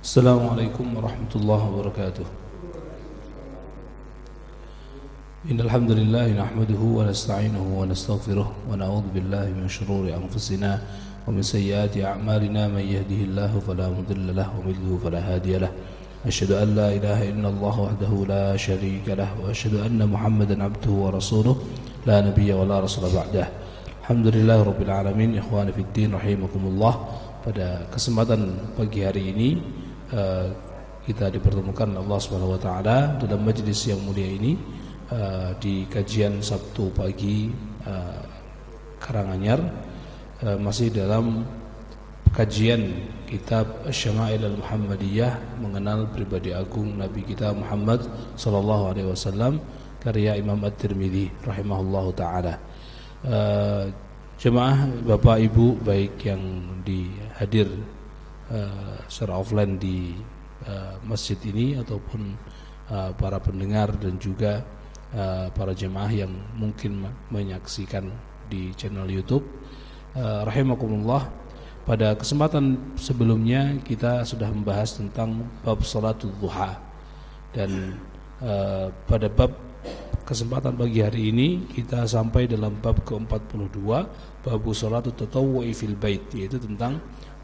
Assalamualaikum warahmatullahi wabarakatuh. Innal hamdalillah nahmaduhu wa nasta'inuhu wa nastaghfiruh wa na'udzu billahi min shururi anfusina wa min sayyiati a'malina man yahdihillahu fala mudilla lahu wa man yudlil fala hadiya lahu. Asyhadu an la ilaha illallah wahdahu la syarika lahu wa asyhadu anna Muhammadan 'abduhu wa rasuluh la nabiyya wa la rasula ba'dah. Alhamdulillahirabbil alamin, ikhwani fid din rahimakumullah. Pada kesempatan pagi hari ini kita dipertemukan Allah Subhanahu wa taala dalam majlis yang mulia ini di kajian Sabtu pagi Karanganyar, masih dalam kajian kitab Asy-Syama'il Al-Muhammadiyah, mengenal pribadi agung Nabi kita Muhammad sallallahu alaihi wasallam, karya Imam At-Tirmidzi rahimahullahu taala. Jemaah Bapak Ibu baik yang dihadir secara offline di masjid ini ataupun para pendengar dan juga para jemaah yang mungkin menyaksikan di channel YouTube, rahimakumullah. Pada kesempatan sebelumnya kita sudah membahas tentang bab salatul duha, dan pada bab kesempatan pagi hari ini kita sampai dalam bab ke-42, bab salatul tatawwu'i fil bait, yaitu tentang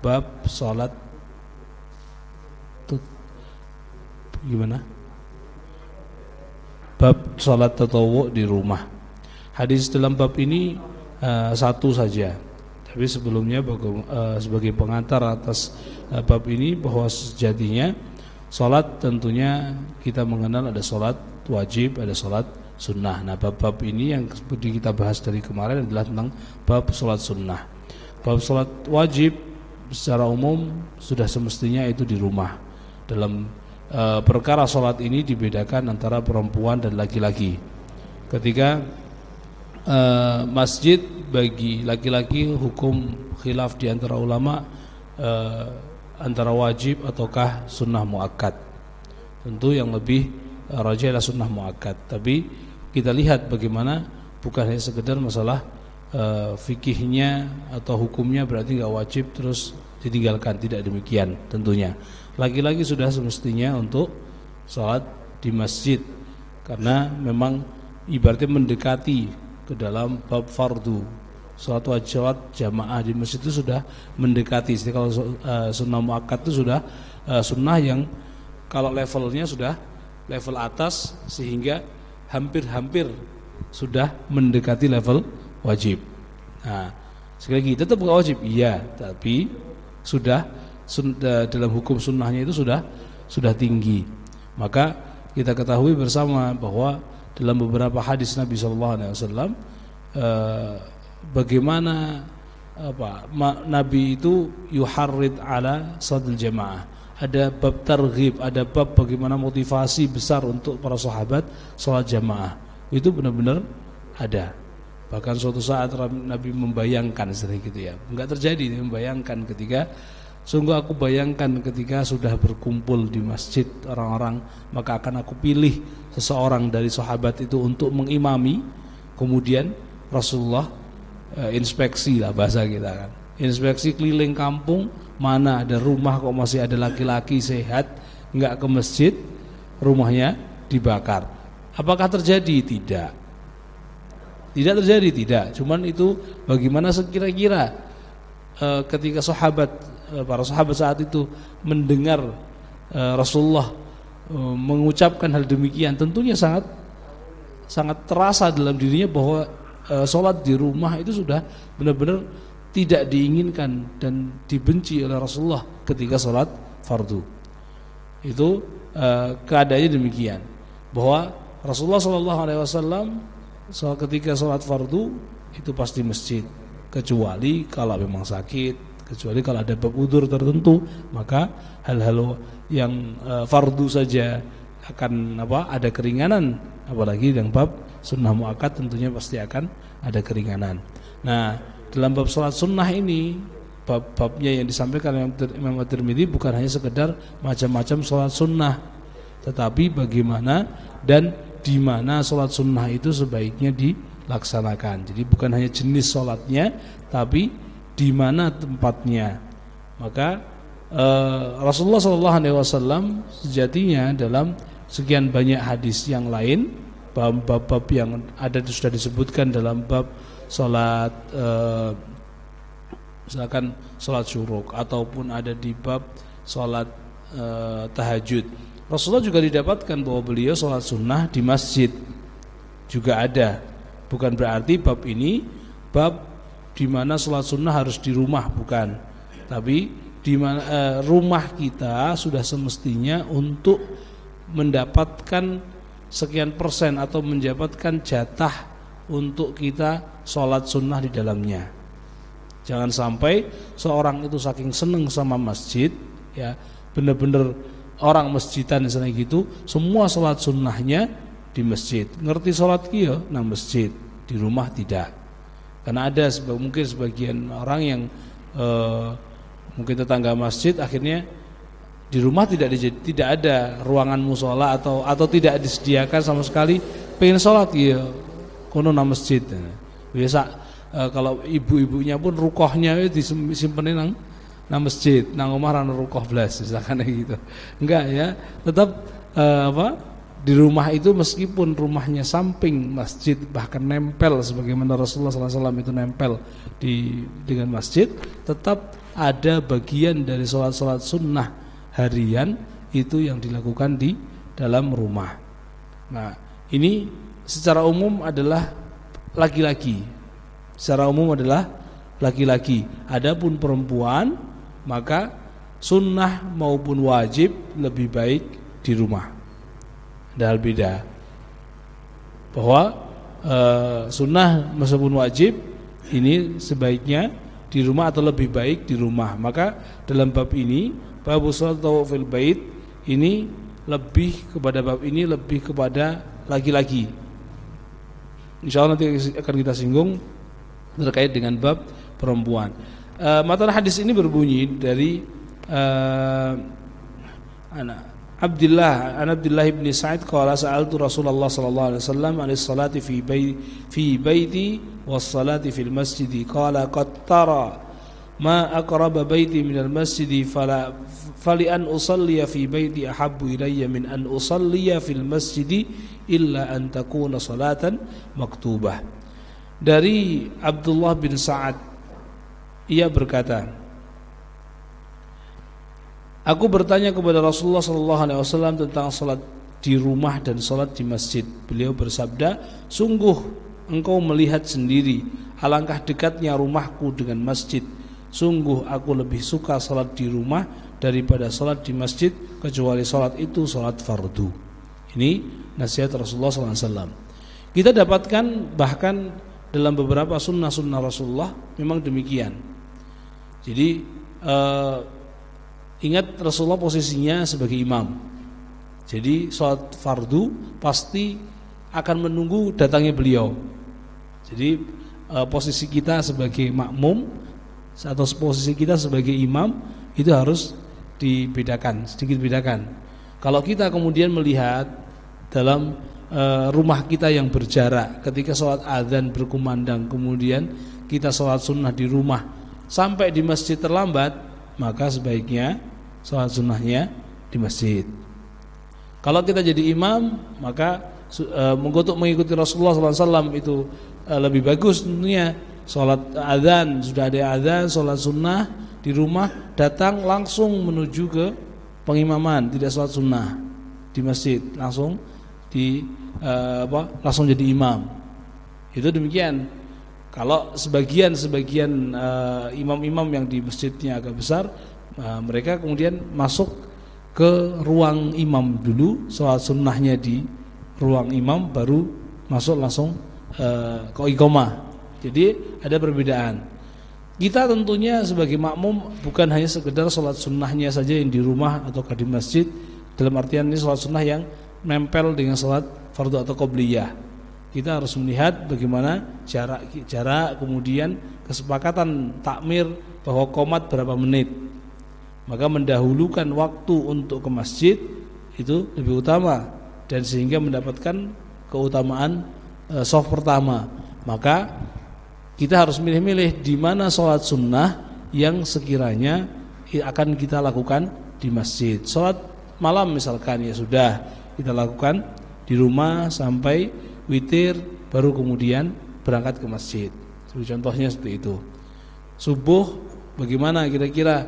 bab salat bab salat tatawwu' di rumah. Hadis dalam bab ini satu saja, tapi sebelumnya sebagai pengantar atas bab ini, bahwa sejatinya salat tentunya kita mengenal ada salat wajib, ada salat sunnah. Nah, bab-bab ini yang seperti kita bahas dari kemarin adalah tentang bab salat sunnah. Bab salat wajib secara umum sudah semestinya itu di rumah. Dalam perkara salat ini dibedakan antara perempuan dan laki-laki. Ketika masjid bagi laki-laki hukum khilaf di antara ulama, antara wajib ataukah sunnah muakkad. Tentu yang lebih rajih adalah sunnah muakkad, tapi kita lihat bagaimana bukan hanya sekedar masalah fikihnya atau hukumnya berarti enggak wajib terus ditinggalkan, tidak demikian. Tentunya laki-laki sudah semestinya untuk salat di masjid, karena memang ibaratnya mendekati ke dalam bab fardu. Salat wajib jamaah di masjid itu sudah mendekati. Jadi kalau sunnah muakkad itu sudah sunnah yang kalau levelnya sudah level atas, sehingga hampir-hampir sudah mendekati level wajib. Nah, sekali lagi tetap bukan wajib, iya, tapi sudah dalam hukum sunnahnya itu sudah tinggi. Maka kita ketahui bersama bahwa dalam beberapa hadis Nabi SAW bagaimana Nabi itu yuharrid ala salatul jamaah. Ada bab targhib, ada bab bagaimana motivasi besar untuk para sahabat salat jamaah. Itu benar-benar ada. Bahkan suatu saat Nabi membayangkan sedikit ya, enggak terjadi, membayangkan ketika sungguh aku bayangkan ketika sudah berkumpul di masjid orang-orang, maka akan aku pilih seseorang dari sahabat itu untuk mengimami. Kemudian Rasulullah inspeksi lah bahasa kita kan, inspeksi keliling kampung, mana ada rumah kok masih ada laki-laki sehat enggak ke masjid, rumahnya dibakar. Apakah terjadi? Tidak terjadi, tidak. Cuman itu bagaimana sekira-kira ketika para sahabat saat itu mendengar Rasulullah mengucapkan hal demikian, tentunya sangat terasa dalam dirinya bahwa sholat di rumah itu sudah benar-benar tidak diinginkan dan dibenci oleh Rasulullah ketika sholat fardu. Itu keadaannya demikian, bahwa Rasulullah SAW ketika sholat fardu itu pasti masjid, kecuali kalau memang sakit, kecuali kalau ada bab udzur tertentu, maka hal-hal yang fardu saja akan ada keringanan, apalagi yang bab sunnah muakkad tentunya pasti akan ada keringanan. Nah, dalam bab salat sunnah ini, bab-babnya yang disampaikan Imam At-Tirmidzi bukan hanya sekedar macam-macam salat sunnah, tetapi bagaimana dan di mana salat sunnah itu sebaiknya dilaksanakan. Jadi bukan hanya jenis salatnya, tapi di mana tempatnya. Maka Rasulullah SAW sejatinya dalam sekian banyak hadis yang lain, bab-bab yang ada sudah disebutkan dalam bab sholat, misalkan sholat syuruk ataupun ada di bab sholat tahajud. Rasulullah juga didapatkan bahwa beliau sholat sunnah di masjid juga ada. Bukan berarti bab ini bab di mana sholat sunnah harus di rumah, bukan. Tapi di mana rumah kita sudah semestinya untuk mendapatkan sekian persen atau mendapatkan jatah untuk kita sholat sunnah di dalamnya. Jangan sampai seorang itu saking seneng sama masjid, ya benar-benar orang masjidan misalnya gitu, semua sholat sunnahnya di masjid. Ngerti sholat kia, nang masjid, di rumah tidak. Karena ada mungkin sebagian orang yang mungkin tetangga masjid akhirnya di rumah tidak ada ruangan musola atau tidak disediakan sama sekali, pengen sholat ya kono nang masjid. Biasa kalau ibu-ibunya pun rukohnya disimpenin nang masjid, nang omah ana rukoh blas misalkan gitu. Enggak ya, tetap di rumah itu meskipun rumahnya samping masjid bahkan nempel sebagaimana Rasulullah SAW itu nempel dengan masjid, tetap ada bagian dari sholat-sholat sunnah harian itu yang dilakukan di dalam rumah. Nah, ini secara umum adalah laki-laki. Secara umum adalah laki-laki. Adapun perempuan, maka sunnah maupun wajib lebih baik di rumah. Ada hal beda bahwa sunnah meskipun wajib ini sebaiknya di rumah atau lebih baik di rumah. Maka dalam bab ini, bab sholatu fil bait ini lebih kepada laki-laki. Insyaallah nanti akan kita singgung terkait dengan bab perempuan. Matan hadis ini berbunyi dari Abdullah bin Sa'id qala sa'altu Rasulullah sallallahu alaihi wasallam 'anis salati fi baiti was salati fil masjid qala qad tara ma aqraba baiti minal masjid fali an usalliya fi baiti ahabbu ilayya min an usalliya fil masjid illa an takuna salatan maktubah. Dari Abdullah bin Sa'ad, ia berkata, aku bertanya kepada Rasulullah SAW tentang salat di rumah dan salat di masjid. Beliau bersabda, sungguh engkau melihat sendiri alangkah dekatnya rumahku dengan masjid. Sungguh aku lebih suka salat di rumah daripada salat di masjid, kecuali salat itu salat fardu. Ini nasihat Rasulullah SAW. Kita dapatkan bahkan dalam beberapa sunnah-sunnah Rasulullah memang demikian. Jadi ingat Rasulullah posisinya sebagai imam. Jadi sholat fardu pasti akan menunggu datangnya beliau. Jadi posisi kita sebagai makmum atau posisi kita sebagai imam itu harus dibedakan, sedikit bedakan. Kalau kita kemudian melihat dalam rumah kita yang berjarak, ketika sholat adzan berkumandang, kemudian kita sholat sunnah di rumah sampai di masjid terlambat, maka sebaiknya sholat sunnahnya di masjid. Kalau kita jadi imam, maka untuk mengikuti Rasulullah SAW itu lebih bagus tentunya. Sholat adzan, sudah ada adzan, sholat sunnah di rumah, datang langsung menuju ke pengimaman, tidak sholat sunnah di masjid, langsung langsung jadi imam. Itu demikian. Kalau sebagian imam-imam yang di masjidnya agak besar, mereka kemudian masuk ke ruang imam dulu, sholat sunnahnya di ruang imam, baru masuk langsung ke iqamah. Jadi ada perbedaan. Kita tentunya sebagai makmum bukan hanya sekedar sholat sunnahnya saja yang di rumah atau di masjid, dalam artian ini sholat sunnah yang nempel dengan sholat fardu atau qobliyah. Kita harus melihat bagaimana jarak kemudian kesepakatan takmir bahwa qomat berapa menit. Maka mendahulukan waktu untuk ke masjid itu lebih utama, dan sehingga mendapatkan keutamaan shaf pertama. Maka kita harus milih-milih di mana sholat sunnah yang sekiranya akan kita lakukan di masjid. Sholat malam misalkan ya sudah kita lakukan di rumah sampai witir, baru kemudian berangkat ke masjid. Contohnya seperti itu. Subuh bagaimana kira-kira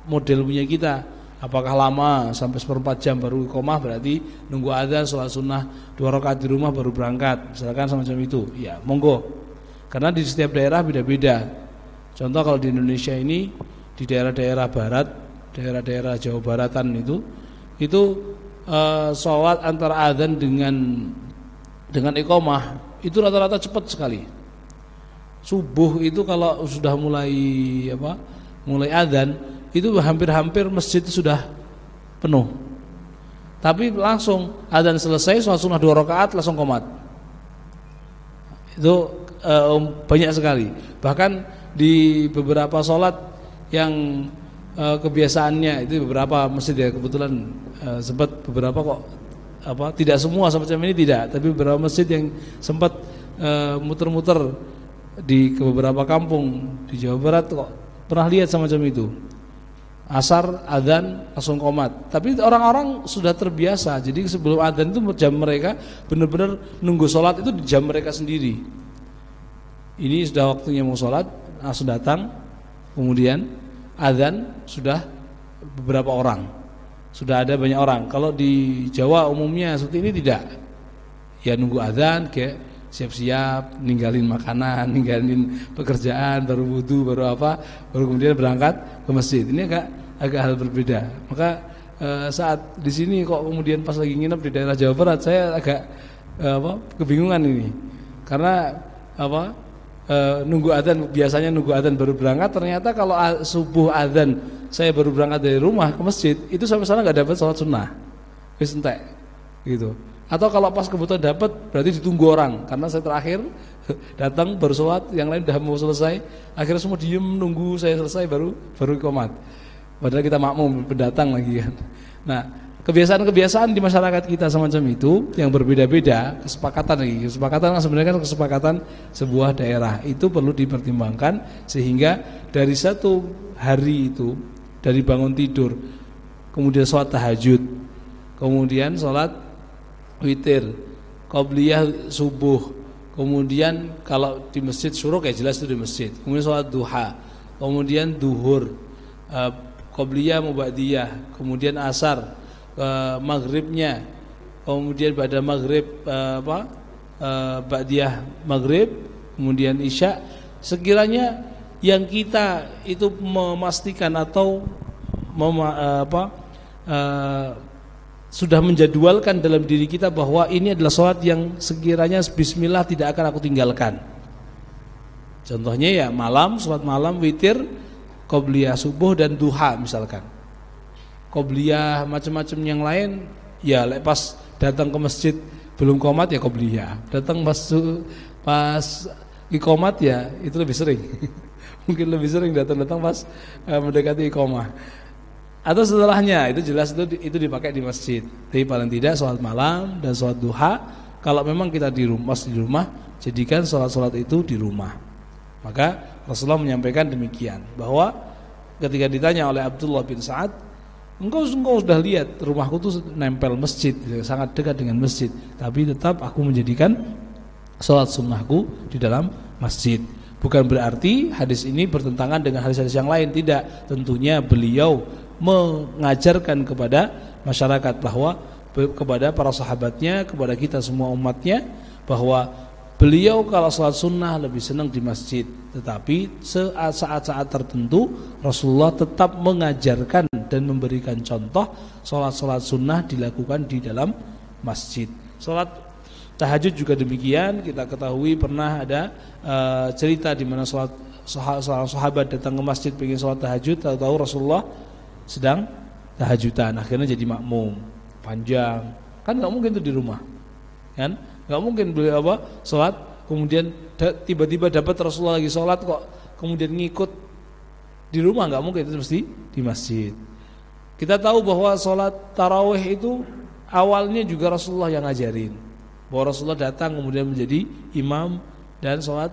model punya kita? Apakah lama sampai 1/4 jam baru iqamah, berarti nunggu adzan, sholat sunnah 2 rakaat di rumah baru berangkat, misalkan semacam itu. Ya, monggo. Karena di setiap daerah beda-beda. Contoh kalau di Indonesia ini, di daerah-daerah barat, daerah-daerah Jawa Baratan itu sholat antara adzan dengan iqamah itu rata-rata cepat sekali. Subuh itu kalau sudah mulai adzan itu hampir-hampir masjid itu sudah penuh. Tapi langsung adzan selesai, sholat sunnah 2 rakaat langsung qomat. Itu banyak sekali. Bahkan di beberapa sholat yang kebiasaannya itu beberapa masjid ya, kebetulan sempat beberapa kok tidak semua semacam ini tidak, tapi beberapa masjid yang sempat muter-muter di beberapa kampung di Jawa Barat kok pernah lihat semacam itu. Asar, adzan, langsung qomat. Tapi orang-orang sudah terbiasa. Jadi sebelum adzan itu jam mereka benar-benar nunggu sholat itu di jam mereka sendiri. Ini sudah waktunya mau sholat, langsung datang. Kemudian adzan sudah beberapa orang. Sudah ada banyak orang. Kalau di Jawa umumnya seperti ini tidak. Ya nunggu adzan kayak siap-siap, ninggalin makanan, ninggalin pekerjaan, baru wudu, baru baru kemudian berangkat ke masjid. Ini agak hal berbeda. Maka saat di sini kok kemudian pas lagi nginep di daerah Jawa Barat, saya agak kebingungan ini. Karena nunggu adzan, biasanya nunggu adzan baru berangkat, ternyata kalau subuh adzan saya baru berangkat dari rumah ke masjid, itu sampai sana enggak dapat sholat sunnah. Wis entek gitu. Atau kalau pas kebetulan dapat, berarti ditunggu orang. Karena saya terakhir datang baru sholat, yang lain udah mau selesai, akhirnya semua diem nunggu saya selesai baru iqamah. Padahal kita makmum pendatang lagi kan. Nah, kebiasaan-kebiasaan di masyarakat kita semacam itu yang berbeda-beda, kesepakatan sebenarnya kan kesepakatan sebuah daerah itu perlu dipertimbangkan, sehingga dari satu hari itu, dari bangun tidur, kemudian sholat tahajud, kemudian sholat witir, qobliyah subuh, kemudian kalau di masjid syuruk ya jelas itu di masjid, kemudian sholat duha, kemudian duhur, qobliyah mubadiyah, kemudian asar, maghribnya, kemudian pada maghrib ba'diyah maghrib, kemudian isya. Sekiranya yang kita itu memastikan atau sudah menjadwalkan dalam diri kita bahwa ini adalah sholat yang sekiranya bismillah tidak akan aku tinggalkan. Contohnya ya malam, sholat malam, witir, qobliyah subuh dan duha misalkan. Qobliyah macam-macam yang lain ya pas datang ke masjid belum qomat ya qobliyah. Datang pas iqamat ya itu lebih sering. Mungkin lebih sering datang pas mendekati iqamah. Atau setelahnya, itu jelas itu dipakai di masjid. Tapi paling tidak sholat malam dan sholat duha, kalau memang kita di rumah, jadikan sholat-sholat itu di rumah. Maka Rasulullah menyampaikan demikian, bahwa ketika ditanya oleh Abdullah bin Sa'ad, engkau sudah lihat rumahku tuh nempel masjid, sangat dekat dengan masjid, tapi tetap aku menjadikan sholat sunnahku di dalam masjid. Bukan berarti hadis ini bertentangan dengan hadis-hadis yang lain, tidak. Tentunya beliau mengajarkan kepada masyarakat bahwa kepada para sahabatnya, kepada kita semua umatnya, bahwa beliau kalau sholat sunnah lebih senang di masjid. Tetapi saat-saat tertentu Rasulullah tetap mengajarkan dan memberikan contoh sholat-sholat sunnah dilakukan di dalam masjid. Sholat tahajud juga demikian. Kita ketahui pernah ada cerita di mana seorang sahabat datang ke masjid ingin sholat tahajud, tahu Rasulullah sedang tahajudan, akhirnya jadi makmum panjang. Kan nggak mungkin itu di rumah, kan? Nggak mungkin beliau sholat kemudian tiba-tiba dapat Rasulullah lagi sholat kok kemudian ngikut di rumah, nggak mungkin, itu mesti di masjid. Kita tahu bahwa sholat tarawih itu awalnya juga Rasulullah yang ngajarin, bahwa Rasulullah datang kemudian menjadi imam dan sholat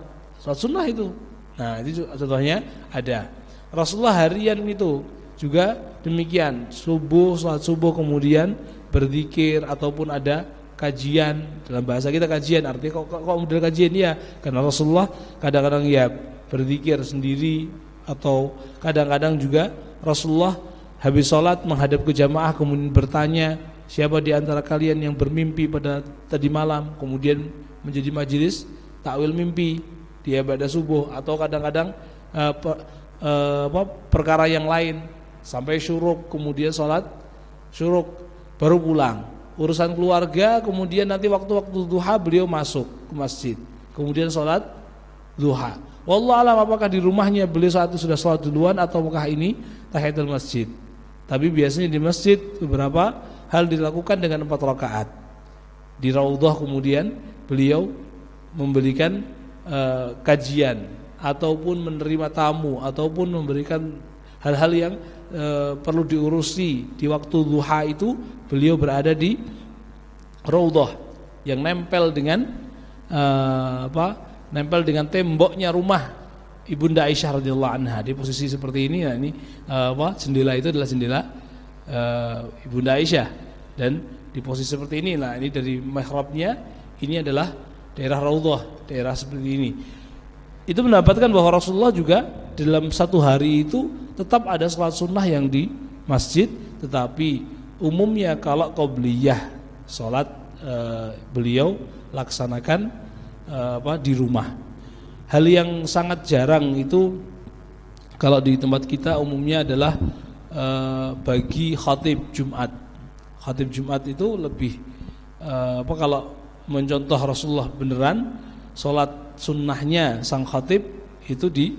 sunnah itu. Nah itu contohnya ada. Rasulullah harian itu juga demikian, sholat subuh kemudian berzikir ataupun ada kajian. Dalam bahasa kita kajian, artinya kok model kajian ya, karena Rasulullah kadang-kadang ya berzikir sendiri, atau kadang-kadang juga Rasulullah habis sholat menghadap ke jamaah kemudian bertanya, siapa di antara kalian yang bermimpi pada tadi malam, kemudian menjadi majelis takwil mimpi dia pada subuh, atau kadang-kadang perkara yang lain sampai syuruk, kemudian sholat syuruk baru pulang. Urusan keluarga, kemudian nanti waktu-waktu duha beliau masuk ke masjid, kemudian sholat duha. Wallahu alam apakah di rumahnya beliau saat itu sudah sholat duluan atau apakah ini tahiyatul masjid. Tapi biasanya di masjid beberapa hal dilakukan dengan 4 rakaat. Di raudhah kemudian beliau memberikan kajian ataupun menerima tamu ataupun memberikan hal-hal yang perlu diurusi di waktu duha. Itu beliau berada di raudhah yang nempel dengan nempel dengan temboknya rumah Ibunda Aisyah radhiyallahu anha. Di posisi seperti ini, nah ini jendela itu adalah jendela Ibunda Aisyah, dan di posisi seperti ini, nah ini dari mihrabnya ini adalah daerah raudhah, daerah seperti ini. Itu mendapatkan bahwa Rasulullah juga dalam satu hari itu tetap ada salat sunnah yang di masjid, tetapi umumnya kalau qobliyah salat beliau laksanakan di rumah. Hal yang sangat jarang itu kalau di tempat kita umumnya adalah bagi khatib Jumat. Khatib Jumat itu lebih kalau mencontoh Rasulullah beneran, salat sunnahnya sang khatib itu di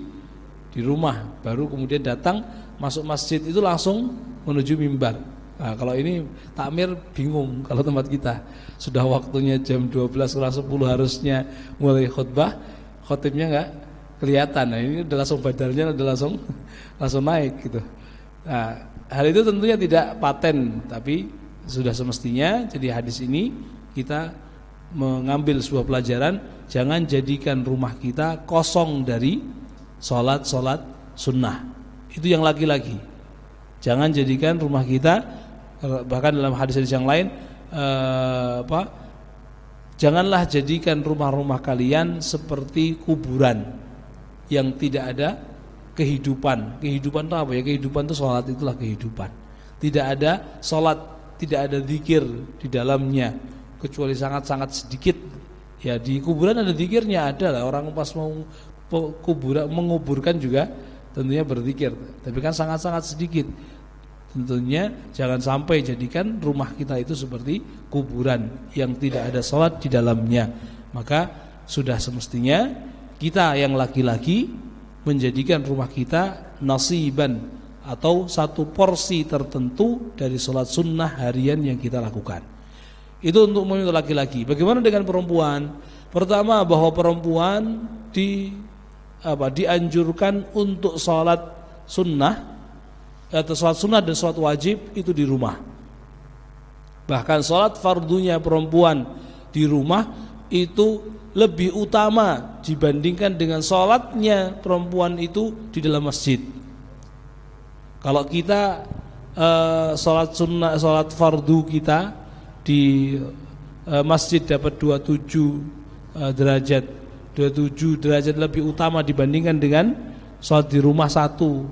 rumah, baru kemudian datang masuk masjid itu langsung menuju mimbar. Nah, kalau ini takmir bingung kalau tempat kita. Sudah waktunya jam 12:10 harusnya mulai khutbah, khatibnya enggak kelihatan. Nah, ini udah langsung badalnya udah langsung naik gitu. Nah, hal itu tentunya tidak paten, tapi sudah semestinya. Jadi hadis ini kita mengambil sebuah pelajaran, jangan jadikan rumah kita kosong dari salat-salat sunnah. Itu yang laki-laki. Jangan jadikan rumah kita, bahkan dalam hadis-hadis yang lain, janganlah jadikan rumah-rumah kalian seperti kuburan yang tidak ada kehidupan. Kehidupan itu apa ya? Kehidupan itu salat, itulah kehidupan. Tidak ada salat, tidak ada zikir di dalamnya, kecuali sangat-sangat sedikit. Ya di kuburan ada zikirnya, ada lah, orang pas mau kuburan menguburkan juga tentunya berzikir, tapi kan sangat-sangat sedikit. Tentunya jangan sampai jadikan rumah kita itu seperti kuburan yang tidak ada salat di dalamnya. Maka sudah semestinya kita yang laki-laki menjadikan rumah kita nasiban atau satu porsi tertentu dari salat sunnah harian yang kita lakukan. Itu untuk laki-laki. Bagaimana dengan perempuan? Pertama, bahwa perempuan dianjurkan untuk salat sunnah atau salat sunnah dan salat wajib itu di rumah. Bahkan salat fardunya perempuan di rumah itu lebih utama dibandingkan dengan salatnya perempuan itu di dalam masjid. Kalau kita salat sunnah, salat fardu kita di masjid dapat 27 derajat lebih utama dibandingkan dengan salat di rumah satu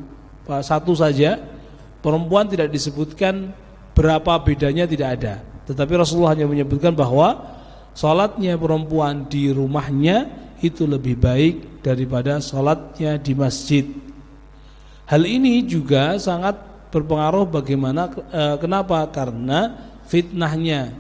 saja. Perempuan tidak disebutkan berapa bedanya, tidak ada. Tetapi Rasulullah hanya menyebutkan bahwa salatnya perempuan di rumahnya itu lebih baik daripada salatnya di masjid. Hal ini juga sangat berpengaruh bagaimana kenapa? Karena fitnahnya,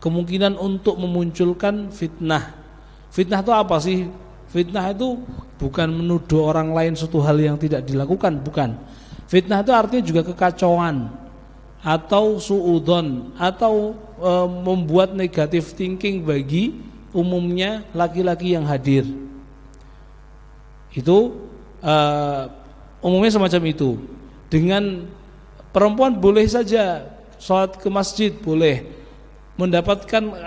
kemungkinan untuk memunculkan fitnah. Fitnah itu apa sih? Fitnah itu bukan menuduh orang lain suatu hal yang tidak dilakukan, bukan. Fitnah itu artinya juga kekacauan atau suudzon atau membuat negative thinking bagi umumnya laki-laki yang hadir. Itu umumnya semacam itu. Dengan perempuan boleh saja salat ke masjid, boleh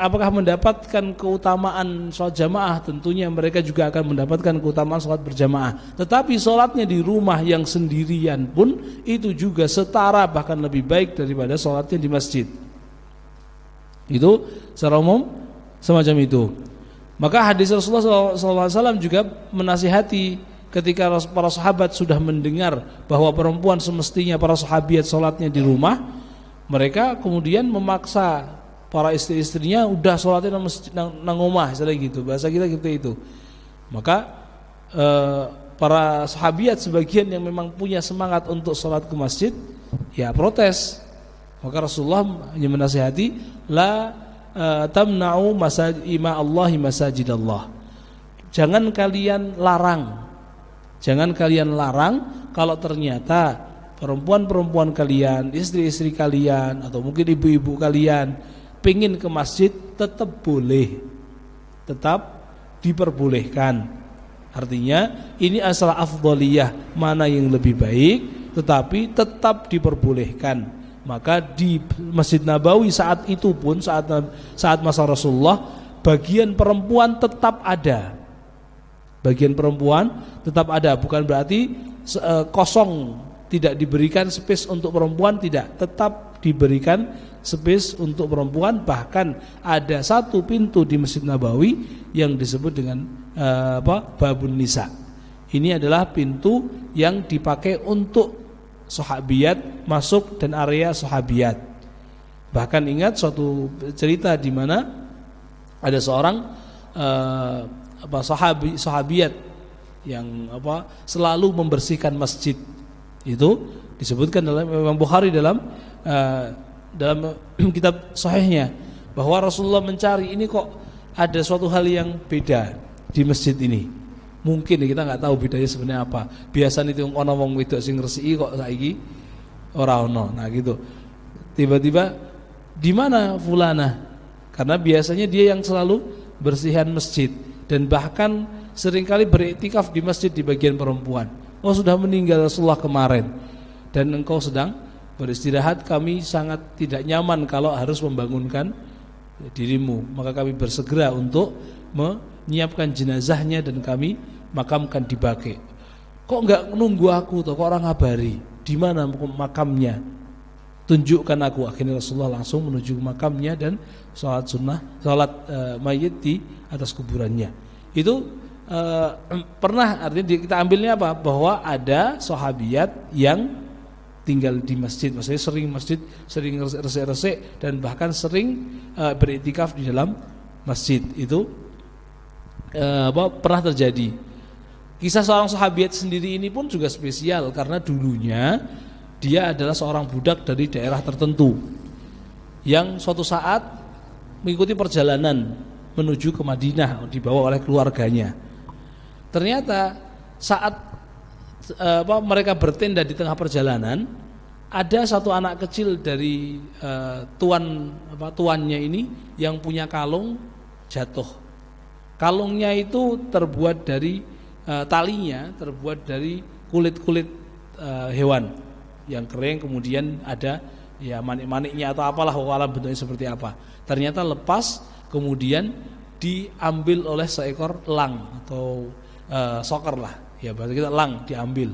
apakah mendapatkan keutamaan sholat jamaah? Tentunya mereka juga akan mendapatkan keutamaan sholat berjamaah. Tetapi sholatnya di rumah yang sendirian pun itu juga setara bahkan lebih baik daripada sholatnya di masjid. Itu secara umum semacam itu. Maka hadis Rasulullah SAW juga menasihati ketika para sahabat sudah mendengar bahwa perempuan semestinya para sahabiat sholatnya di rumah, mereka kemudian memaksa para istri-istrinya udah sholatnya nang omah, misalnya gitu, bahasa kita gitu itu. Maka para sahabiat sebagian yang memang punya semangat untuk sholat ke masjid, ya protes. Maka Rasulullah hanya menasihati, la tamna'u ima Allahi masajidallah. Jangan kalian larang kalau ternyata perempuan-perempuan kalian, istri-istri kalian, atau mungkin ibu-ibu kalian pengen ke masjid, tetap boleh, tetap diperbolehkan. Artinya ini asal afdhaliyah, mana yang lebih baik, tetapi tetap diperbolehkan. Maka di Masjid Nabawi saat itu pun saat masa Rasulullah, bagian perempuan tetap ada. Bagian perempuan tetap ada, bukan berarti kosong, tidak diberikan space untuk perempuan, tidak, tetap diberikan space untuk perempuan. Bahkan ada satu pintu di Masjid Nabawi yang disebut dengan Babun Nisa. Ini adalah pintu yang dipakai untuk sahabiat masuk dan area sahabiat. Bahkan ingat suatu cerita di mana ada seorang sahabiat yang selalu membersihkan masjid. Itu disebutkan dalam Imam Bukhari dalam kitab sahihnya bahwa Rasulullah mencari, ini kok ada suatu hal yang beda di masjid ini. Mungkin kita nggak tahu bedanya sebenarnya apa. Biasanya itu ono wong wedok sing ngresiki kok saiki ora ono. Nah gitu. Tiba-tiba di mana fulana? Karena biasanya dia yang selalu bersihan masjid dan bahkan seringkali beriktikaf di masjid di bagian perempuan. Oh, sudah meninggal Rasulullah kemarin dan engkau sedang beristirahat, kami sangat tidak nyaman kalau harus membangunkan dirimu. Maka kami bersegera untuk menyiapkan jenazahnya dan kami makamkan di Baqi. Kok enggak nunggu aku toh, kok orang ngabari di mana makamnya, tunjukkan aku. Akhirnya Rasulullah langsung menuju makamnya dan salat mayit di atas kuburannya. Itu pernah, artinya kita ambilnya apa, bahwa ada sahabiat yang tinggal di masjid, maksudnya sering masjid, sering resik-resik dan bahkan sering beriktikaf di dalam masjid. Itu pernah terjadi. Kisah seorang sahabiat sendiri ini pun juga spesial karena dulunya dia adalah seorang budak dari daerah tertentu yang suatu saat mengikuti perjalanan menuju ke Madinah dibawa oleh keluarganya. Ternyata saat mereka bertenda di tengah perjalanan, ada satu anak kecil dari tuannya ini yang punya kalung jatuh. Kalungnya itu terbuat dari talinya terbuat dari kulit-kulit hewan yang kering, kemudian ada ya manik-maniknya atau apalah, walau bentuknya seperti apa. Ternyata lepas, kemudian diambil oleh seekor elang atau soker lah, ya bahasa kita elang diambil.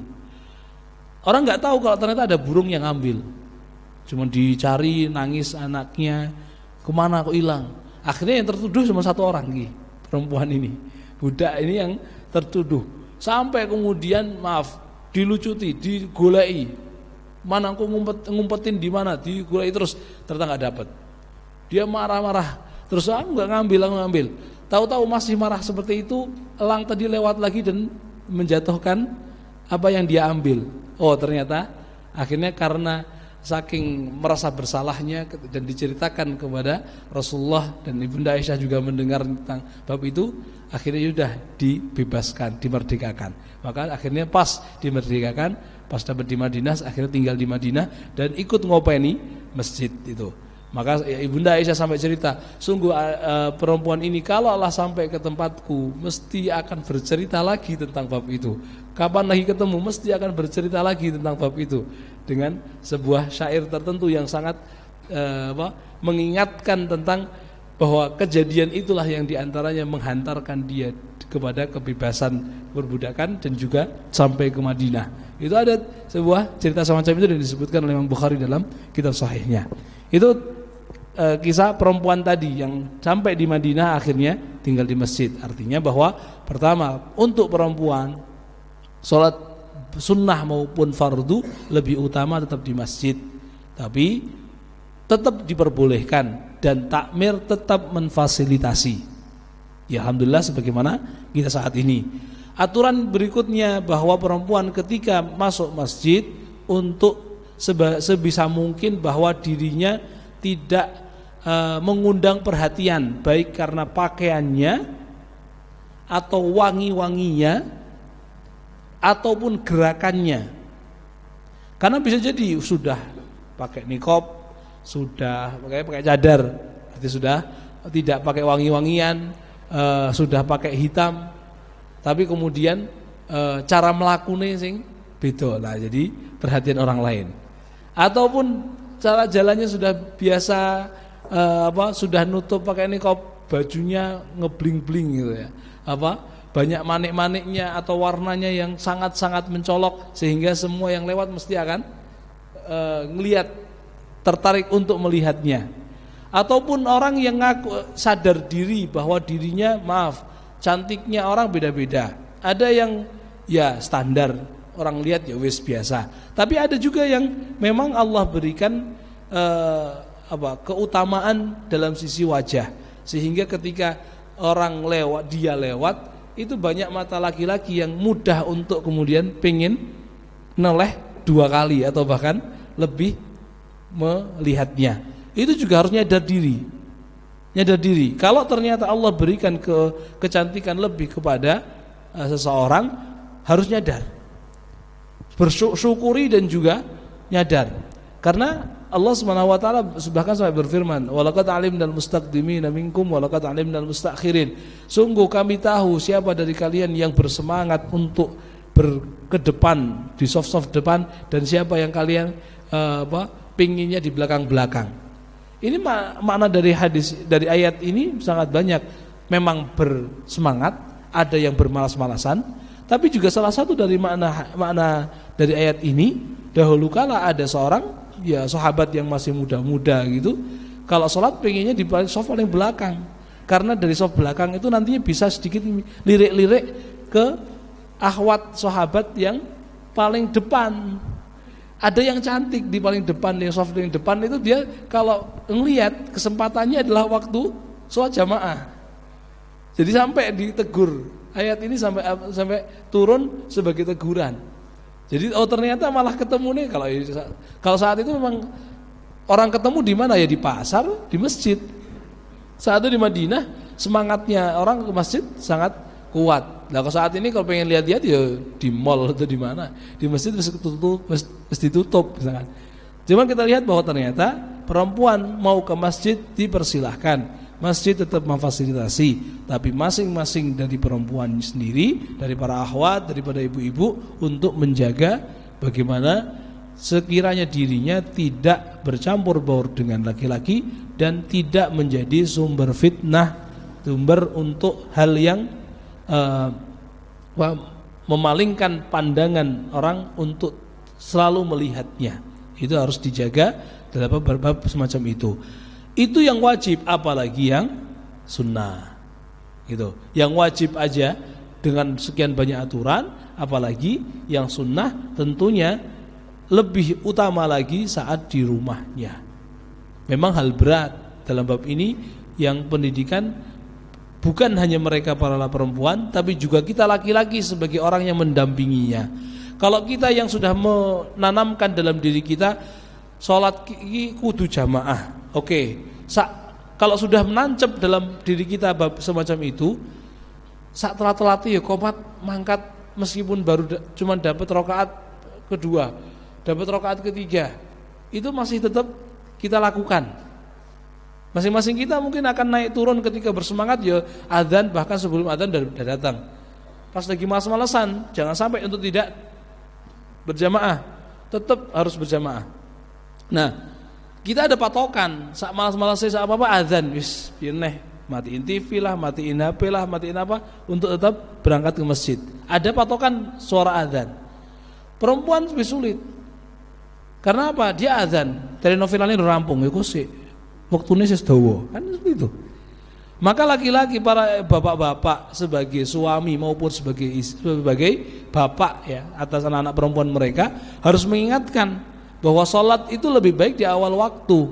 Orang nggak tahu kalau ternyata ada burung yang ambil. Cuma dicari, nangis anaknya, kemana kok hilang. Akhirnya yang tertuduh cuma satu orang, perempuan ini, budak ini yang tertuduh. Sampai kemudian dilucuti, digoleki. Mana aku ngumpetin di mana, digoleki terus, ternyata nggak dapat. Dia marah-marah. Terus aku nggak ngambil. Tahu-tahu masih marah seperti itu, elang tadi lewat lagi dan menjatuhkan apa yang dia ambil. Oh, ternyata akhirnya karena saking merasa bersalahnya dan diceritakan kepada Rasulullah, dan Ibunda Aisyah juga mendengar tentang bab itu, akhirnya sudah dibebaskan, dimerdekakan. Maka akhirnya pas dimerdekakan, pas dapat di Madinah, akhirnya tinggal di Madinah dan ikut ngopeni masjid itu. Maka Ibunda Aisyah sampai cerita, sungguh perempuan ini kalau Allah sampai ke tempatku mesti akan bercerita lagi tentang bab itu. Kapan lagi ketemu mesti akan bercerita lagi tentang bab itu, dengan sebuah syair tertentu yang sangat mengingatkan tentang bahwa kejadian itulah yang diantaranya menghantarkan dia kepada kebebasan perbudakan dan juga sampai ke Madinah. Itu ada sebuah cerita semacam itu yang disebutkan oleh Imam Bukhari dalam kitab sahihnya. Itu kisah perempuan tadi yang sampai di Madinah akhirnya tinggal di masjid. Artinya bahwa pertama, untuk perempuan sholat sunnah maupun fardu lebih utama tetap di masjid, tapi tetap diperbolehkan dan takmir tetap memfasilitasi. Ya alhamdulillah sebagaimana kita saat ini. Aturan berikutnya bahwa perempuan ketika masuk masjid untuk sebisa mungkin bahwa dirinya tidak mengundang perhatian baik karena pakaiannya atau wangi-wanginya ataupun gerakannya. Karena bisa jadi sudah pakai niqab, sudah pakai cadar, artinya sudah tidak pakai wangi-wangian, sudah pakai hitam, tapi kemudian cara melakukannya sing beda lah, jadi perhatian orang lain. Ataupun cara jalannya sudah biasa sudah nutup pakai niqab, bajunya ngebling-bling gitu ya. Banyak manik-maniknya atau warnanya yang sangat-sangat mencolok sehingga semua yang lewat mesti akan ngelihat, tertarik untuk melihatnya. Ataupun orang yang ngaku sadar diri bahwa dirinya cantiknya orang beda-beda. Ada yang ya standar, orang lihat ya wis biasa. Tapi ada juga yang memang Allah berikan keutamaan dalam sisi wajah, sehingga ketika orang dia lewat itu banyak mata laki-laki yang mudah untuk kemudian pengen neleh 2 kali atau bahkan lebih melihatnya. Itu juga harus nyadar diri. Kalau ternyata Allah berikan kecantikan lebih kepada seseorang, harus nyadar, bersyukuri dan juga nyadar. Karena Allah Subhanahu wa taala bahkan sampai berfirman, "Walaqad alimnal mustaqdimina minkum walaqad alimnal mustakhirin." Sungguh kami tahu siapa dari kalian yang bersemangat untuk ke depan, di soft depan, dan siapa yang kalian pinginnya di belakang-belakang. Ini makna dari ayat ini sangat banyak. Memang bersemangat, ada yang bermalas-malasan, tapi juga salah satu dari makna dari ayat ini, dahulu kala ada seorang sahabat yang masih muda-muda gitu, kalau sholat pengennya di soft paling belakang, karena dari soft belakang itu nantinya bisa sedikit lirik-lirik ke akhwat sahabat yang paling depan. Ada yang cantik di paling depan, yang soft yang depan itu dia kalau ngelihat kesempatannya adalah waktu sholat jamaah. Jadi sampai ditegur, ayat ini sampai turun sebagai teguran. Jadi ternyata malah ketemu nih, kalau saat itu memang orang ketemu di mana ya, di pasar, di masjid. Saat itu di Madinah semangatnya orang ke masjid sangat kuat. Nah kalau saat ini kalau pengen lihat-lihat ya di mall atau di mana, di masjid mesti tutup misalkan. Cuman kita lihat bahwa ternyata perempuan mau ke masjid dipersilahkan. Masjid tetap memfasilitasi, tapi masing-masing dari perempuan sendiri, dari para akhwat, daripada ibu-ibu untuk menjaga bagaimana sekiranya dirinya tidak bercampur baur dengan laki-laki dan tidak menjadi sumber fitnah, sumber untuk hal yang memalingkan pandangan orang untuk selalu melihatnya. Itu harus dijaga dalam bab semacam itu. Itu yang wajib, apalagi yang sunnah gitu. Yang wajib aja dengan sekian banyak aturan, apalagi yang sunnah tentunya lebih utama lagi saat di rumahnya. Memang hal berat dalam bab ini, yang pendidikan bukan hanya mereka para perempuan, tapi juga kita laki-laki sebagai orang yang mendampinginya. Kalau kita yang sudah menanamkan dalam diri kita sholat kudu jamaah, oke. Kalau sudah menancap dalam diri kita bab semacam itu, saat telat-telat ya komat mangkat, meskipun baru cuma dapat rakaat kedua, dapat rakaat ketiga, itu masih tetap kita lakukan. Masing-masing kita mungkin akan naik turun ketika bersemangat ya adzan, bahkan sebelum adzan sudah datang. Pas lagi malas-malasan, jangan sampai untuk tidak berjamaah, tetap harus berjamaah. Nah, Kita ada patokan, sak malas-malasnya sak apa-apa azan wis neh, matiin TV lah, matiin HP lah, matiin apa untuk tetap berangkat ke masjid. Ada patokan suara azan. Perempuan lebih sulit. Karena apa? Dia azan, telenovelanya udah rampung ya sih. Waktunya sedawa, kan seperti itu. Maka laki-laki para bapak-bapak sebagai suami maupun sebagai bapak ya atas anak-anak perempuan mereka harus mengingatkan bahwa sholat itu lebih baik di awal waktu.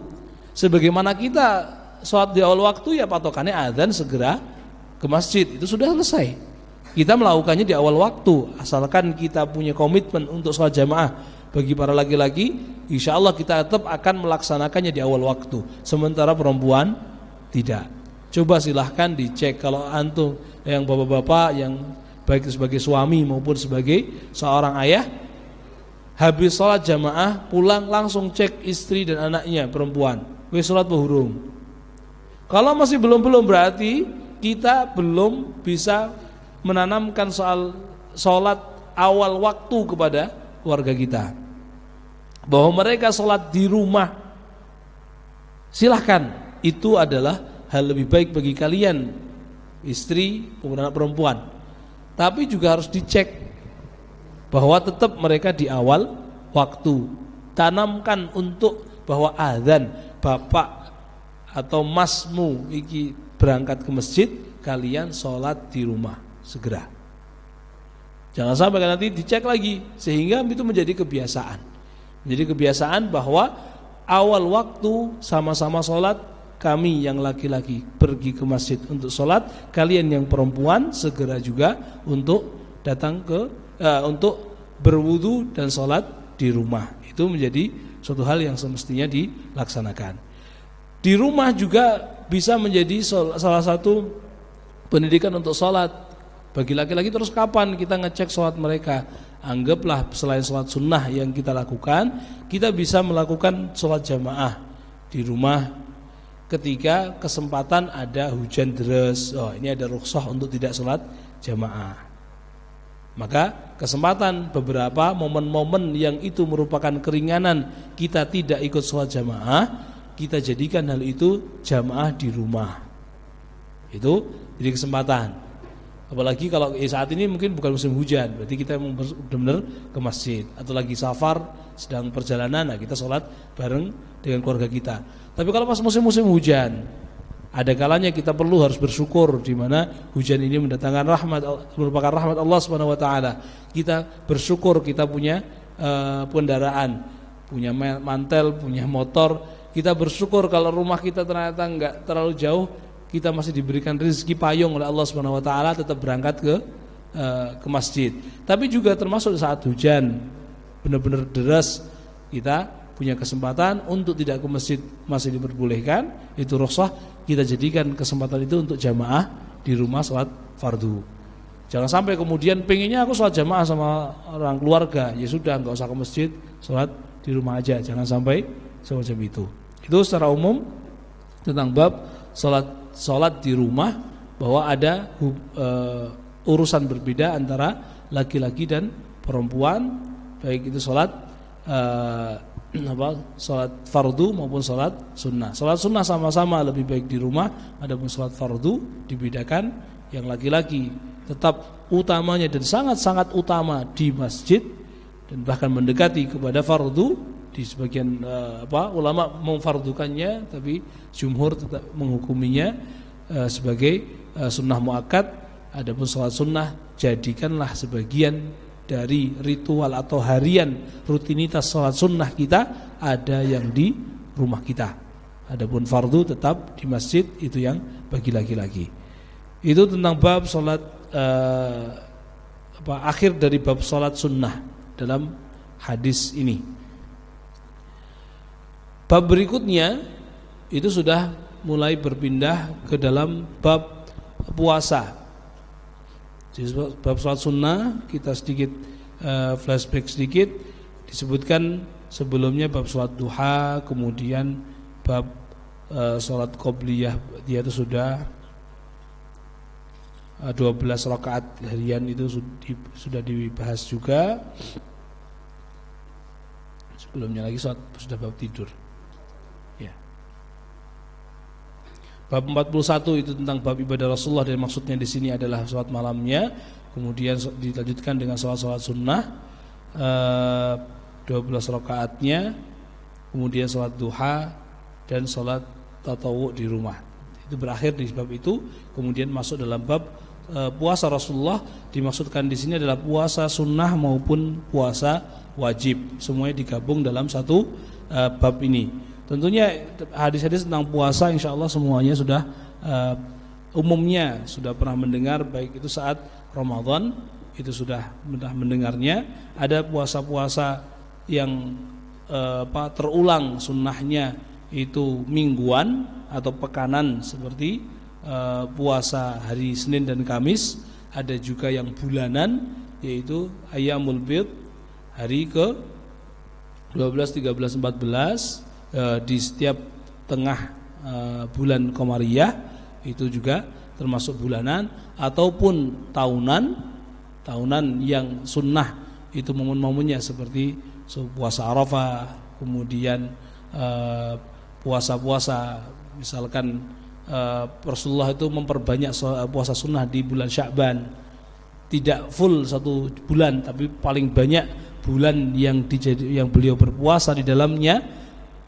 Sebagaimana kita sholat di awal waktu ya patokannya azan segera ke masjid, itu sudah selesai. Kita melakukannya di awal waktu, asalkan kita punya komitmen untuk sholat jamaah. Bagi para laki-laki, insya Allah kita tetap akan melaksanakannya di awal waktu. Sementara perempuan tidak. Coba silahkan dicek kalau antum yang bapak-bapak yang baik sebagai suami maupun sebagai seorang ayah, habis sholat jamaah pulang langsung cek istri dan anaknya perempuan, wis sholat berhurung. Kalau masih belum berarti kita belum bisa menanamkan soal sholat awal waktu kepada keluarga kita, bahwa mereka sholat di rumah. Silahkan, itu adalah hal lebih baik bagi kalian, istri maupun anak perempuan. Tapi juga harus dicek bahwa tetap mereka di awal waktu. Tanamkan untuk bahwa azan bapak atau masmu iki berangkat ke masjid, kalian sholat di rumah segera. Jangan sampai nanti dicek lagi, sehingga itu menjadi kebiasaan. Menjadi kebiasaan bahwa awal waktu sama-sama sholat, kami yang laki-laki pergi ke masjid untuk sholat, kalian yang perempuan segera juga untuk datang ke untuk berwudu dan sholat di rumah. Itu menjadi suatu hal yang semestinya dilaksanakan. Di rumah juga bisa menjadi salah satu pendidikan untuk sholat. Bagi laki-laki terus kapan kita ngecek sholat mereka? Anggaplah selain sholat sunnah yang kita lakukan, kita bisa melakukan sholat jamaah di rumah ketika kesempatan ada hujan deras. Oh, ini ada rukhsah untuk tidak sholat jamaah. Maka kesempatan beberapa momen-momen yang itu merupakan keringanan kita tidak ikut sholat jamaah, kita jadikan hal itu jamaah di rumah. Itu jadi kesempatan. Apalagi kalau saat ini mungkin bukan musim hujan, berarti kita benar-benar ke masjid. Atau lagi safar, sedang perjalanan, nah kita sholat bareng dengan keluarga kita. Tapi kalau pas musim-musim hujan, ada kalanya kita perlu harus bersyukur di mana hujan ini mendatangkan rahmat, merupakan rahmat Allah Subhanahu wa taala. Kita bersyukur kita punya kendaraan, punya mantel, punya motor. Kita bersyukur kalau rumah kita ternyata enggak terlalu jauh, kita masih diberikan rezeki payung oleh Allah Subhanahu wa taala tetap berangkat ke masjid. Tapi juga termasuk saat hujan benar-benar deras, kita punya kesempatan untuk tidak ke masjid masih diperbolehkan, itu rukhsah, kita jadikan kesempatan itu untuk jamaah di rumah sholat fardu. Jangan sampai kemudian pengennya aku sholat jamaah sama orang keluarga, ya sudah enggak usah ke masjid, sholat di rumah aja. Jangan sampai semacam itu. Itu secara umum tentang bab sholat di rumah, bahwa ada urusan berbeda antara laki-laki dan perempuan, baik itu sholat sholat fardu maupun sholat sunnah. Sholat sunnah sama-sama lebih baik di rumah, adapun sholat fardu dibedakan, yang laki-laki tetap utamanya dan sangat-sangat utama di masjid dan bahkan mendekati kepada fardu. Di sebagian ulama memfardukannya, tapi jumhur tetap menghukuminya sebagai sunnah muakkad. Adapun sholat sunnah jadikanlah sebagian dari ritual atau harian rutinitas sholat sunnah kita ada yang di rumah kita. Adapun fardu tetap di masjid, itu yang bagi laki-laki. Itu tentang bab sholat akhir dari bab sholat sunnah dalam hadis ini. Bab berikutnya itu sudah mulai berpindah ke dalam bab puasa. Jadi bab sholat sunnah kita sedikit flashback sedikit, disebutkan sebelumnya bab sholat duha, kemudian bab sholat qobliyah, dia itu sudah 12 rakaat harian itu sudah dibahas juga. Sebelumnya lagi sholat sudah bab tidur. Bab 41 itu tentang bab ibadah Rasulullah, dan maksudnya di sini adalah salat malamnya. Kemudian dilanjutkan dengan salat-salat sunnah 12 rakaatnya, kemudian salat duha dan salat tatawwu di rumah. Itu berakhir di bab itu. Kemudian masuk dalam bab puasa Rasulullah. Dimaksudkan di sini adalah puasa sunnah maupun puasa wajib, semuanya digabung dalam satu bab ini. Tentunya hadis-hadis tentang puasa insya Allah semuanya sudah umumnya sudah pernah mendengar, baik itu saat Ramadan itu sudah pernah mendengarnya. Ada puasa-puasa yang terulang sunnahnya itu mingguan atau pekanan, seperti puasa hari Senin dan Kamis. Ada juga yang bulanan, yaitu Ayyamul Bid, hari ke 12, 13, 14 di setiap tengah bulan Qamariyah, itu juga termasuk bulanan. Ataupun tahunan yang sunnah itu momen-momennya seperti puasa Arafah, kemudian puasa-puasa misalkan Rasulullah itu memperbanyak puasa sunnah di bulan Sya'ban, tidak full satu bulan, tapi paling banyak bulan yang beliau berpuasa di dalamnya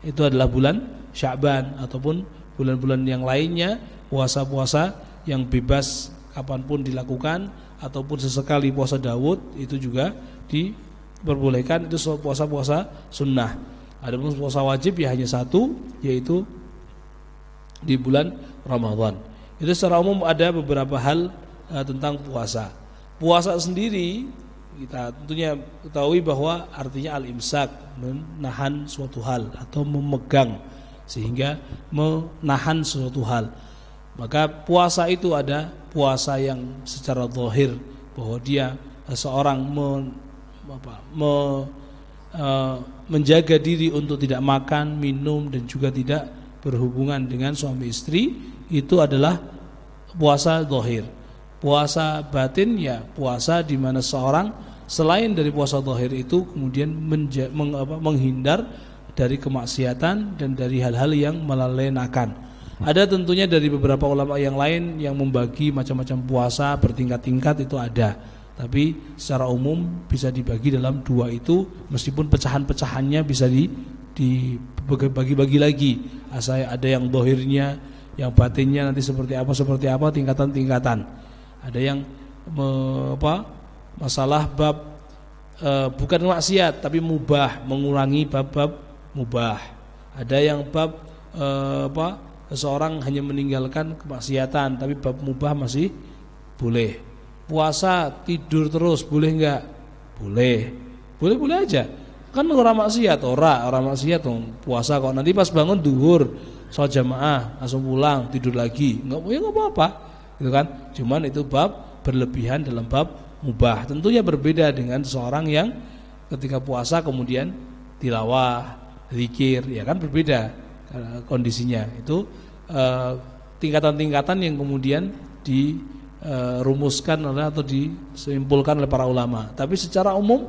itu adalah bulan Sya'ban, ataupun bulan-bulan yang lainnya puasa-puasa yang bebas kapanpun dilakukan, ataupun sesekali puasa Daud itu juga diperbolehkan. Itu puasa-puasa sunnah. Adapun puasa wajib ya hanya satu, yaitu di bulan Ramadan. Itu secara umum ada beberapa hal tentang puasa. Puasa sendiri kita tentunya ketahui bahwa artinya al-imsak, menahan suatu hal atau memegang, sehingga menahan suatu hal. Maka puasa itu ada puasa yang secara zahir, bahwa dia seorang menjaga diri untuk tidak makan, minum, dan juga tidak berhubungan dengan suami istri. Itu adalah puasa zahir. Puasa batin ya puasa di mana seorang selain dari puasa zahir itu kemudian menghindar dari kemaksiatan dan dari hal-hal yang melalenakan. Ada tentunya dari beberapa ulama yang lain yang membagi macam-macam puasa bertingkat-tingkat, itu ada. Tapi secara umum bisa dibagi dalam dua itu, meskipun pecahan-pecahannya bisa dibagi-bagi lagi. Ada yang zahirnya, yang batinnya nanti seperti apa, tingkatan-tingkatan. Ada yang masalah bab bukan maksiat tapi mubah, mengurangi bab-bab mubah. Ada yang bab seseorang hanya meninggalkan kemaksiatan tapi bab mubah masih boleh. Puasa tidur terus boleh enggak? Boleh. Boleh-boleh aja. Kan orang maksiat, orang maksiat puasa kok nanti pas bangun duhur sholat jamaah langsung pulang tidur lagi. Enggak apa-apa. Gitu kan? Cuman itu bab berlebihan dalam bab mubah. Tentunya berbeda dengan seorang yang ketika puasa kemudian tilawah, zikir, ya kan berbeda kondisinya. Itu tingkatan-tingkatan yang kemudian dirumuskan atau disimpulkan oleh para ulama. Tapi secara umum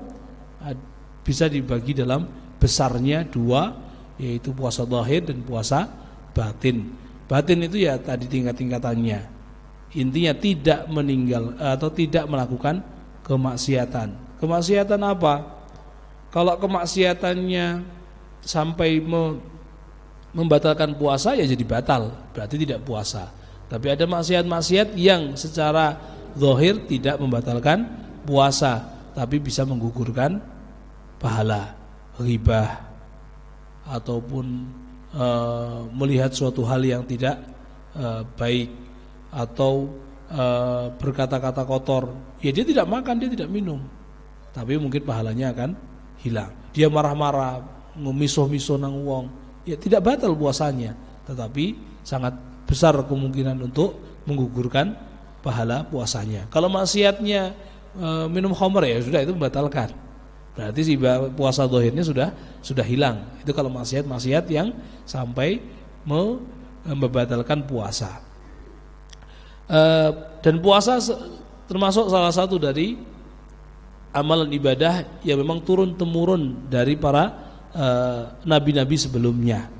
bisa dibagi dalam besarnya dua, yaitu puasa zahir dan puasa batin. Batin itu ya tadi tingkat-tingkatannya. Intinya tidak meninggal atau tidak melakukan kemaksiatan. Kemaksiatan apa? Kalau kemaksiatannya sampai membatalkan puasa ya jadi batal, berarti tidak puasa. Tapi ada maksiat-maksiat yang secara zahir tidak membatalkan puasa, tapi bisa menggugurkan pahala, ghibah, ataupun melihat suatu hal yang tidak baik, atau berkata-kata kotor. Ya dia tidak makan, dia tidak minum, tapi mungkin pahalanya akan hilang. Dia marah-marah, memiso-miso nang wong, ya tidak batal puasanya, tetapi sangat besar kemungkinan untuk menggugurkan pahala puasanya. Kalau maksiatnya minum khamr ya sudah, itu membatalkan. Berarti si puasa zahirnya sudah hilang. Itu kalau maksiat-maksiat yang sampai membatalkan puasa. Dan puasa termasuk salah satu dari amalan ibadah yang memang turun-temurun dari para nabi-nabi sebelumnya.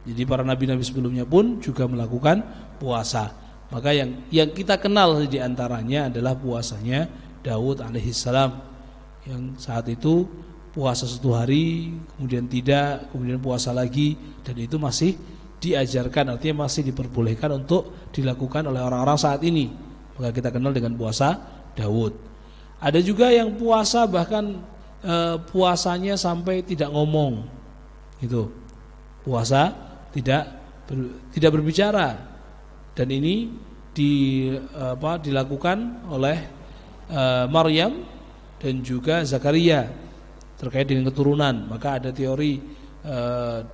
Jadi para nabi-nabi sebelumnya pun juga melakukan puasa. Maka yang kita kenal di antaranya adalah puasanya Daud alaihissalam, yang saat itu puasa 1 hari, kemudian tidak, kemudian puasa lagi, dan itu masih diajarkan, artinya masih diperbolehkan untuk dilakukan oleh orang-orang saat ini. Maka kita kenal dengan puasa Daud. Ada juga yang puasa bahkan puasanya sampai tidak ngomong, itu puasa tidak berbicara, dan ini dilakukan oleh Maryam dan juga Zakaria terkait dengan keturunan. Maka ada teori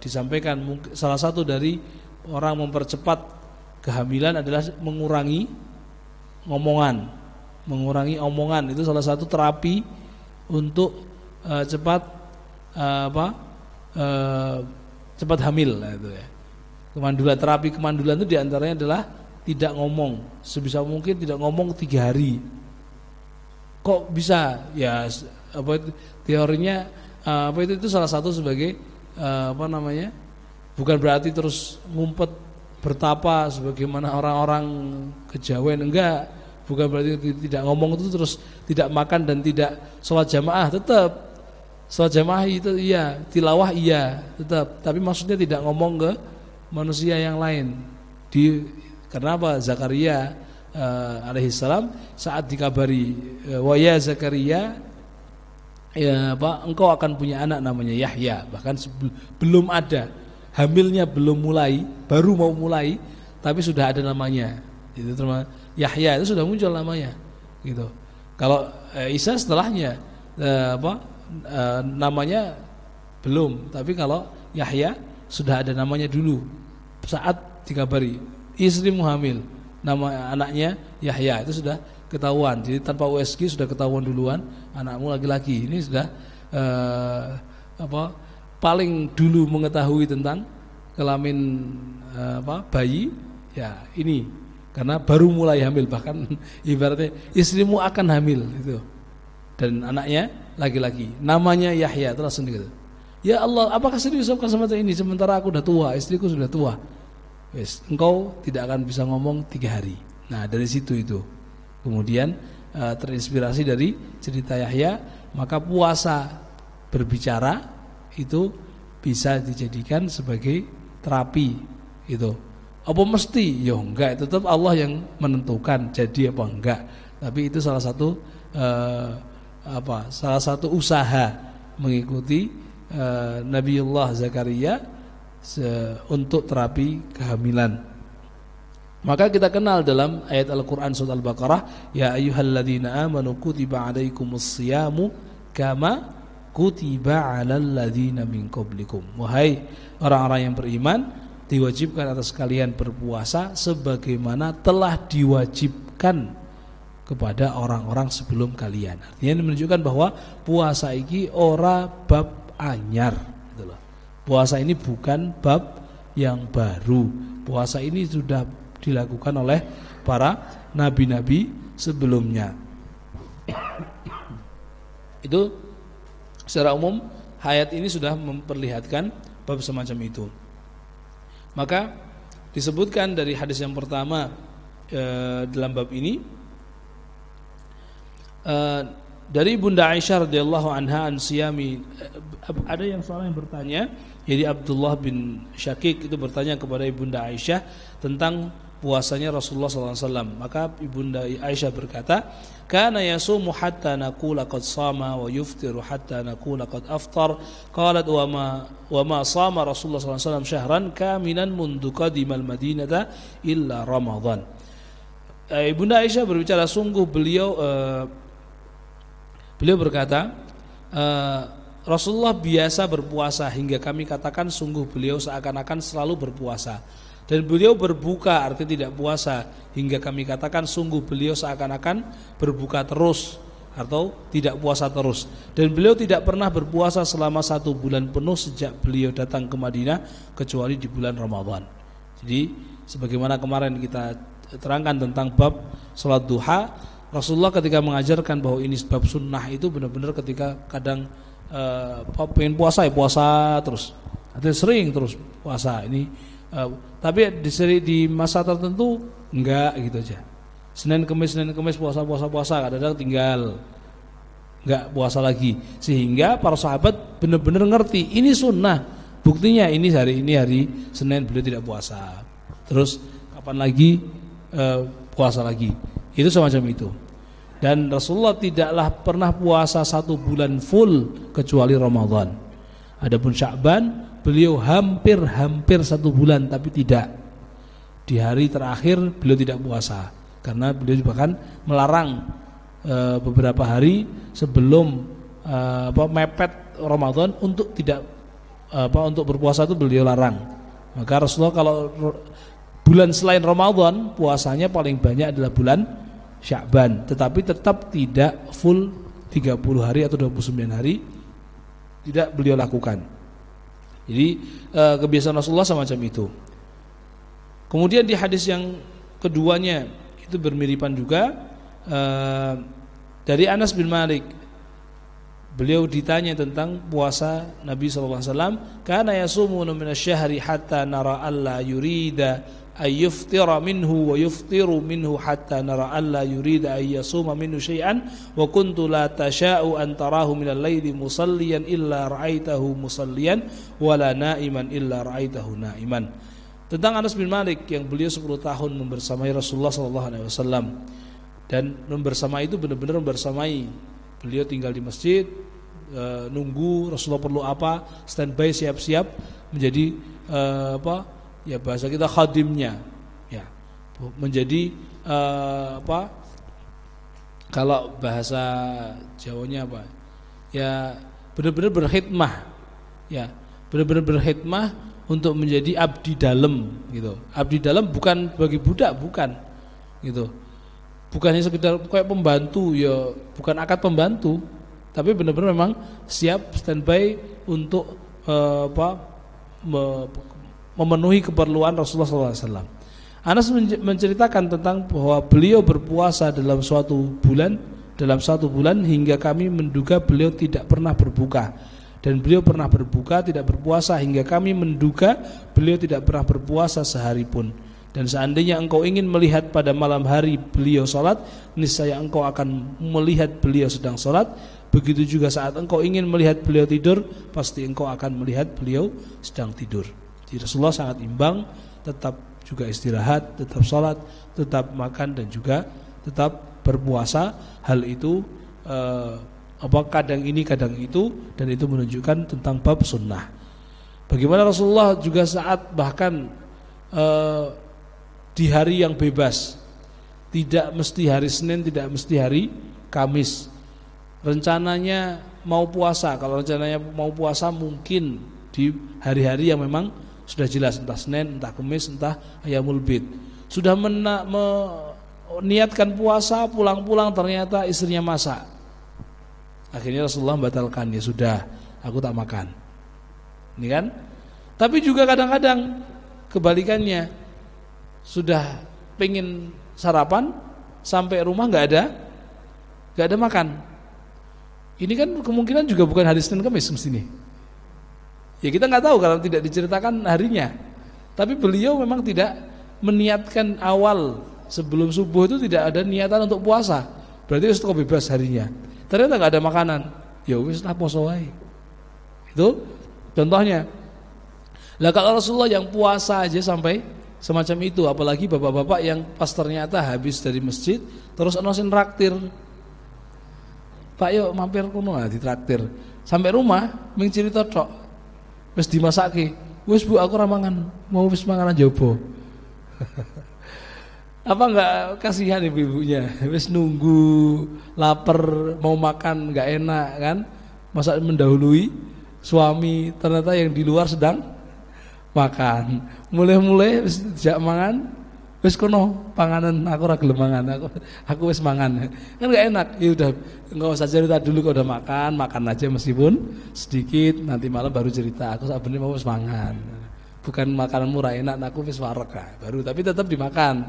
disampaikan salah satu dari orang mempercepat kehamilan adalah mengurangi omongan. Itu salah satu terapi untuk cepat hamil. Nah, itu ya. Terapi kemandulan itu diantaranya adalah tidak ngomong, sebisa mungkin tidak ngomong 3 hari. Kok bisa? Ya teorinya itu salah satu sebagai bukan berarti terus ngumpet bertapa sebagaimana orang-orang kejawen, enggak. Bukan berarti tidak ngomong itu terus tidak makan dan tidak sholat jamaah, tetap sholat jamaah itu iya, tilawah iya, tetap. Tapi maksudnya tidak ngomong ke manusia yang lain. Karena apa? Zakaria alaihissalam saat dikabari, wa ya Zakaria, engkau akan punya anak namanya Yahya. Bahkan belum ada, hamilnya belum mulai, baru mau mulai, tapi sudah ada namanya. Itu termasuk Yahya, itu sudah muncul namanya. Gitu. Kalau Isa setelahnya namanya belum, tapi kalau Yahya sudah ada namanya dulu saat dikabari istrimu hamil, nama anaknya Yahya, itu sudah ketahuan. Jadi tanpa USG sudah ketahuan duluan anakmu laki-laki. Ini sudah paling dulu mengetahui tentang kelamin bayi ya ini, karena baru mulai hamil. Bahkan ibaratnya istrimu akan hamil itu, dan anaknya laki-laki, namanya Yahya. Itu langsung gitu. Ya Allah, apakah serius sama ini? Sementara aku sudah tua, istriku sudah tua. Yes, engkau tidak akan bisa ngomong 3 hari. Nah dari situ itu kemudian terinspirasi dari cerita Yahya, maka puasa berbicara itu bisa dijadikan sebagai terapi. Itu apa mesti? Ya enggak, tetap Allah yang menentukan jadi apa enggak. Tapi itu salah satu salah satu usaha mengikuti Nabiullah Zakaria untuk terapi kehamilan. Maka kita kenal dalam ayat Al-Quran surat Al-Baqarah, ya ayyuhalladzina amanu kutiba alaikumus siyamu kama kutiba alal ladzina min qablikum. Wahai orang-orang yang beriman, diwajibkan atas kalian berpuasa sebagaimana telah diwajibkan kepada orang-orang sebelum kalian. Artinya menunjukkan bahwa puasa iki ora bab anyar, gitu loh. Puasa ini bukan bab yang baru. Puasa ini sudah dilakukan oleh para nabi-nabi sebelumnya. Itu secara umum ayat ini sudah memperlihatkan bab semacam itu. Maka disebutkan dari hadis yang pertama dalam bab ini dari Bunda Aisyah radhiyallahu anha an siyami, ada yang seorang yang bertanya, jadi Abdullah bin Syakik itu bertanya kepada Ibunda Aisyah tentang puasanya Rasulullah SAW. Maka Ibunda Aisyah berkata, kana yasumu hatta naqula qad sama wa yuftiru hatta naqula qad aftar. Qalat wa ma sama Rasulullah SAW syahran kamilan mundu qadimal madinata illa Ramadan. Ibunda Aisyah berbicara, sungguh beliau berkata, Rasulullah biasa berpuasa hingga kami katakan sungguh beliau seakan-akan selalu berpuasa. Dan beliau berbuka, artinya tidak puasa, hingga kami katakan sungguh beliau seakan-akan berbuka terus atau tidak puasa terus. Dan beliau tidak pernah berpuasa selama 1 bulan penuh sejak beliau datang ke Madinah kecuali di bulan Ramadan. Jadi sebagaimana kemarin kita terangkan tentang bab salat duha, Rasulullah ketika mengajarkan bahwa ini bab sunnah itu benar-benar ketika kadang pengen puasa ya puasa terus. Atau sering terus puasa ini, tapi di masa tertentu enggak gitu aja. Senin Kemis puasa, kadang-kadang tinggal enggak puasa lagi. Sehingga para sahabat benar-benar ngerti ini sunnah. Buktinya ini hari Senin beliau tidak puasa. Terus kapan lagi puasa lagi. Itu semacam itu. Dan Rasulullah tidaklah pernah puasa 1 bulan full kecuali Ramadan. Adapun Sya'ban beliau hampir 1 bulan, tapi tidak. Di hari terakhir beliau tidak puasa karena beliau juga kan melarang beberapa hari sebelum mepet Ramadan untuk tidak untuk berpuasa itu beliau larang. Maka Rasulullah kalau bulan selain Ramadan puasanya paling banyak adalah bulan Sya'ban, tetapi tetap tidak full 30 hari atau 29 hari tidak beliau lakukan. Jadi kebiasaan Rasulullah semacam itu. Kemudian di hadis yang keduanya itu bermiripan juga dari Anas bin Malik. Beliau ditanya tentang puasa Nabi SAW. Kana yasumuna minasyahri hatta nara alla yurida ayyuftira minhu wa yuftiru minhu hatta nara alla yurida ayyasuma minhu syai'an wa kuntu la tasha'u an tarahu minal laili musalliyan illa ra'aitahu musalliyan wala na'iman illa ra'aitahu na'iman. Tentang Anas bin Malik yang beliau 10 tahun membersamai Rasulullah SAW, dan membersamai itu benar-benar membersamai. Beliau tinggal di masjid, nunggu Rasulullah perlu apa, standby siap-siap menjadi ya bahasa kita khadimnya, ya menjadi kalau bahasa Jawanya apa, ya benar-benar berkhidmah, ya benar-benar berkhidmah untuk menjadi abdi dalam gitu. Abdi dalam bukan bagi budak, bukan gitu, bukan hanya sekedar kayak pembantu, ya bukan akad pembantu, tapi benar-benar memang siap standby untuk memenuhi keperluan Rasulullah SAW. Anas menceritakan tentang bahwa beliau berpuasa dalam satu bulan hingga kami menduga beliau tidak pernah berbuka, dan beliau pernah berbuka tidak berpuasa hingga kami menduga beliau tidak pernah berpuasa sehari pun. Dan seandainya engkau ingin melihat pada malam hari beliau salat, niscaya engkau akan melihat beliau sedang salat. Begitu juga saat engkau ingin melihat beliau tidur, pasti engkau akan melihat beliau sedang tidur. Jadi Rasulullah sangat imbang, tetap juga istirahat, tetap salat, tetap makan, dan juga tetap berpuasa. Hal itu kadang ini kadang itu, dan itu menunjukkan tentang bab sunnah. Bagaimana Rasulullah juga saat bahkan di hari yang bebas, tidak mesti hari Senin, tidak mesti hari Kamis, rencananya mau puasa. Kalau rencananya mau puasa mungkin di hari-hari yang memang sudah jelas, entah Senin, entah Kamis, entah Ayyamul Bid. Sudah meniatkan puasa, pulang-pulang ternyata istrinya masak. Akhirnya Rasulullah membatalkan, ya sudah, aku tak makan. Ini kan? Tapi juga kadang-kadang kebalikannya, sudah pengen sarapan, sampai rumah nggak ada makan. Ini kan kemungkinan juga bukan hari Senin Kamis mestinya. Ya kita nggak tahu kalau tidak diceritakan harinya. Tapi beliau memang tidak meniatkan awal sebelum subuh itu, tidak ada niatan untuk puasa. Berarti wis bebas harinya. Ternyata nggak ada makanan. Ya wis lah poso wae. Itu contohnya. Lah kalau Rasulullah yang puasa aja sampai semacam itu, apalagi bapak-bapak yang pas ternyata habis dari masjid terus anosin traktir. Pak yuk mampir kuno ditraktir. Sampai rumah ming cerita tok. Wis dimasake. Wis Bu, aku ra mangan. Mau wis manganan jobo. Apa enggak kasihan ibu-ibunya? Wis nunggu lapar mau makan enggak enak kan? Masa mendahului suami, ternyata yang di luar sedang makan. Mulai-mulai wis dijak mangan, wis kono panganan aku ora gelem mangan, aku wis mangan. Kan enggak enak. Ya udah enggak usah cerita dulu kalau udah makan aja meskipun sedikit, nanti malam baru cerita. Aku sabenere mau wis mangan. Bukan makanan murah enak, aku wis wareg baru, tapi tetap dimakan.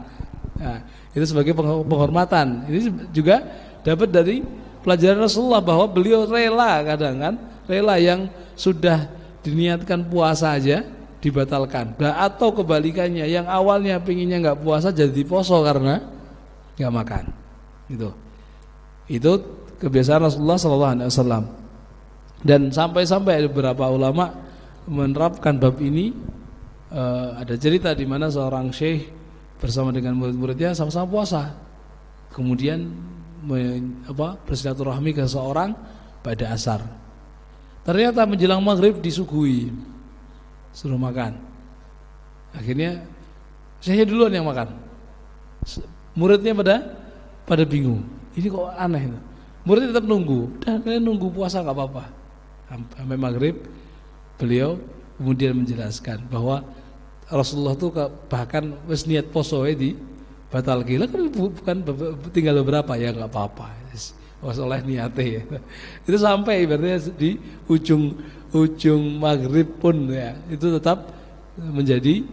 Nah, itu sebagai penghormatan. Ini juga dapat dari pelajaran Rasulullah bahwa beliau rela, kadang kan rela yang sudah diniatkan puasa aja dibatalkan. Nah, atau kebalikannya, yang awalnya pinginnya nggak puasa jadi poso karena nggak makan. Itu kebiasaan Rasulullah SAW. Dan sampai-sampai ada beberapa ulama menerapkan bab ini. Ada cerita di mana seorang syekh bersama dengan murid-muridnya sama-sama puasa, kemudian bersilaturahmi ke seorang pada asar. Ternyata menjelang maghrib disuguhi, suruh makan. Akhirnya syekhnya duluan yang makan, muridnya pada bingung. Ini kok aneh. Murid tetap nunggu. Dan kalian nunggu puasa nggak apa-apa. Sampai maghrib beliau kemudian menjelaskan bahwa Rasulullah itu bahkan wis niat poso di batal gila kan bukan tinggal beberapa ya nggak apa-apa. Oleh niate ya. Itu sampai ibaratnya di ujung maghrib pun ya itu tetap menjadi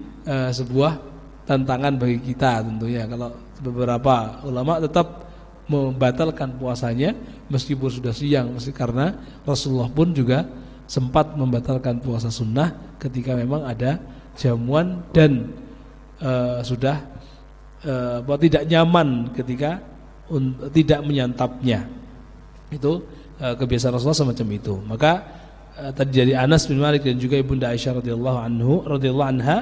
sebuah tantangan bagi kita tentunya. Kalau beberapa ulama tetap membatalkan puasanya meskipun sudah siang, karena Rasulullah pun juga sempat membatalkan puasa sunnah ketika memang ada jamuan dan sudah tidak nyaman ketika tidak menyantapnya. Itu kebiasaan Rasulullah semacam itu. Maka tadi dari Anas bin Malik dan juga Ibunda Aisyah radhiyallahu anha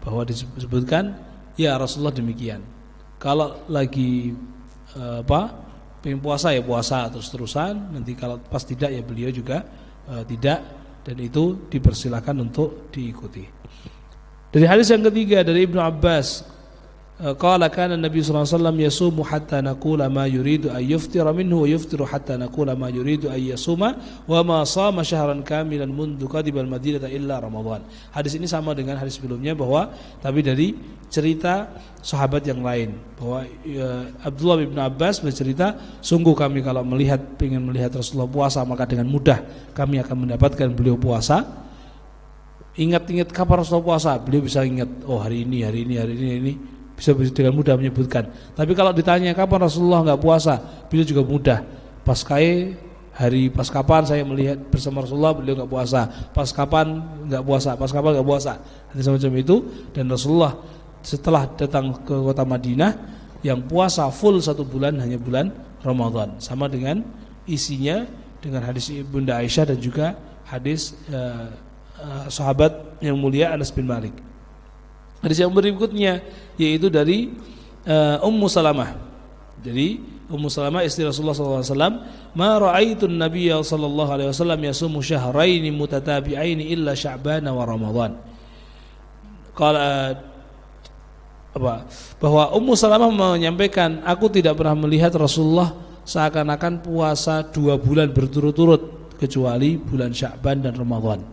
bahwa disebutkan ya Rasulullah demikian. Kalau lagi pengen puasa ya puasa terus-terusan, nanti kalau pas tidak ya beliau juga tidak, dan itu dipersilakan untuk diikuti. Dari hadis yang ketiga dari Ibnu Abbas, qala kana Nabi sallallahu alaihi wasallam yasumu hatta naqula ma yuridu ay yuftira minhu wa yuftiru hatta naqula ma yuridu ay yasuma wa ma shama syahran kamilan mundu qadibal madinata illa Ramadan. Hadis ini sama dengan hadis sebelumnya bahwa tapi dari cerita sahabat yang lain bahwa Abdullah bin Abbas bercerita, sungguh kami kalau ingin melihat Rasulullah puasa maka dengan mudah kami akan mendapatkan beliau puasa. Ingat-ingat kapan Rasulullah puasa, beliau bisa ingat, oh hari ini bisa dengan mudah menyebutkan. Tapi kalau ditanya kapan Rasulullah enggak puasa, beliau juga mudah. Pas kapan saya melihat bersama Rasulullah beliau enggak puasa, pas kapan enggak puasa. Ada semacam itu. Dan Rasulullah setelah datang ke kota Madinah yang puasa full 1 bulan hanya bulan Ramadan. Sama dengan isinya dengan hadis Ibunda Aisyah dan juga hadis sahabat yang mulia Anas bin Malik. Hadis yang berikutnya yaitu dari Ummu Salamah. Jadi Ummu Salamah istri Rasulullah SAW, ma ra'aitu an-nabiyya sallallahu alaihi wasallam yasumu syahraini mutatabi'aini illa Sya'ban wa Ramadan. Bahwa Ummu Salamah menyampaikan, aku tidak pernah melihat Rasulullah seakan-akan puasa 2 bulan berturut-turut kecuali bulan Sya'ban dan Ramadan.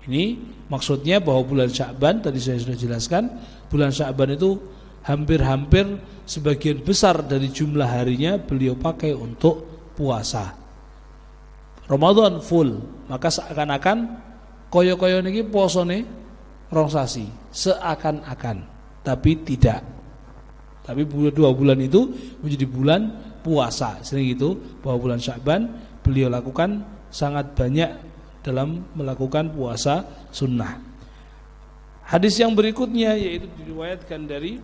Ini maksudnya bahwa bulan Sya'ban tadi saya sudah jelaskan, bulan Sya'ban itu hampir-hampir sebagian besar dari jumlah harinya beliau pakai untuk puasa. Ramadan full, maka seakan-akan koyo-koyo niki posone rong sasi, seakan-akan, tapi tidak. Tapi 2 bulan itu menjadi bulan puasa. Sering itu bahwa bulan Sya'ban beliau lakukan sangat banyak dalam melakukan puasa sunnah. Hadis yang berikutnya yaitu diriwayatkan dari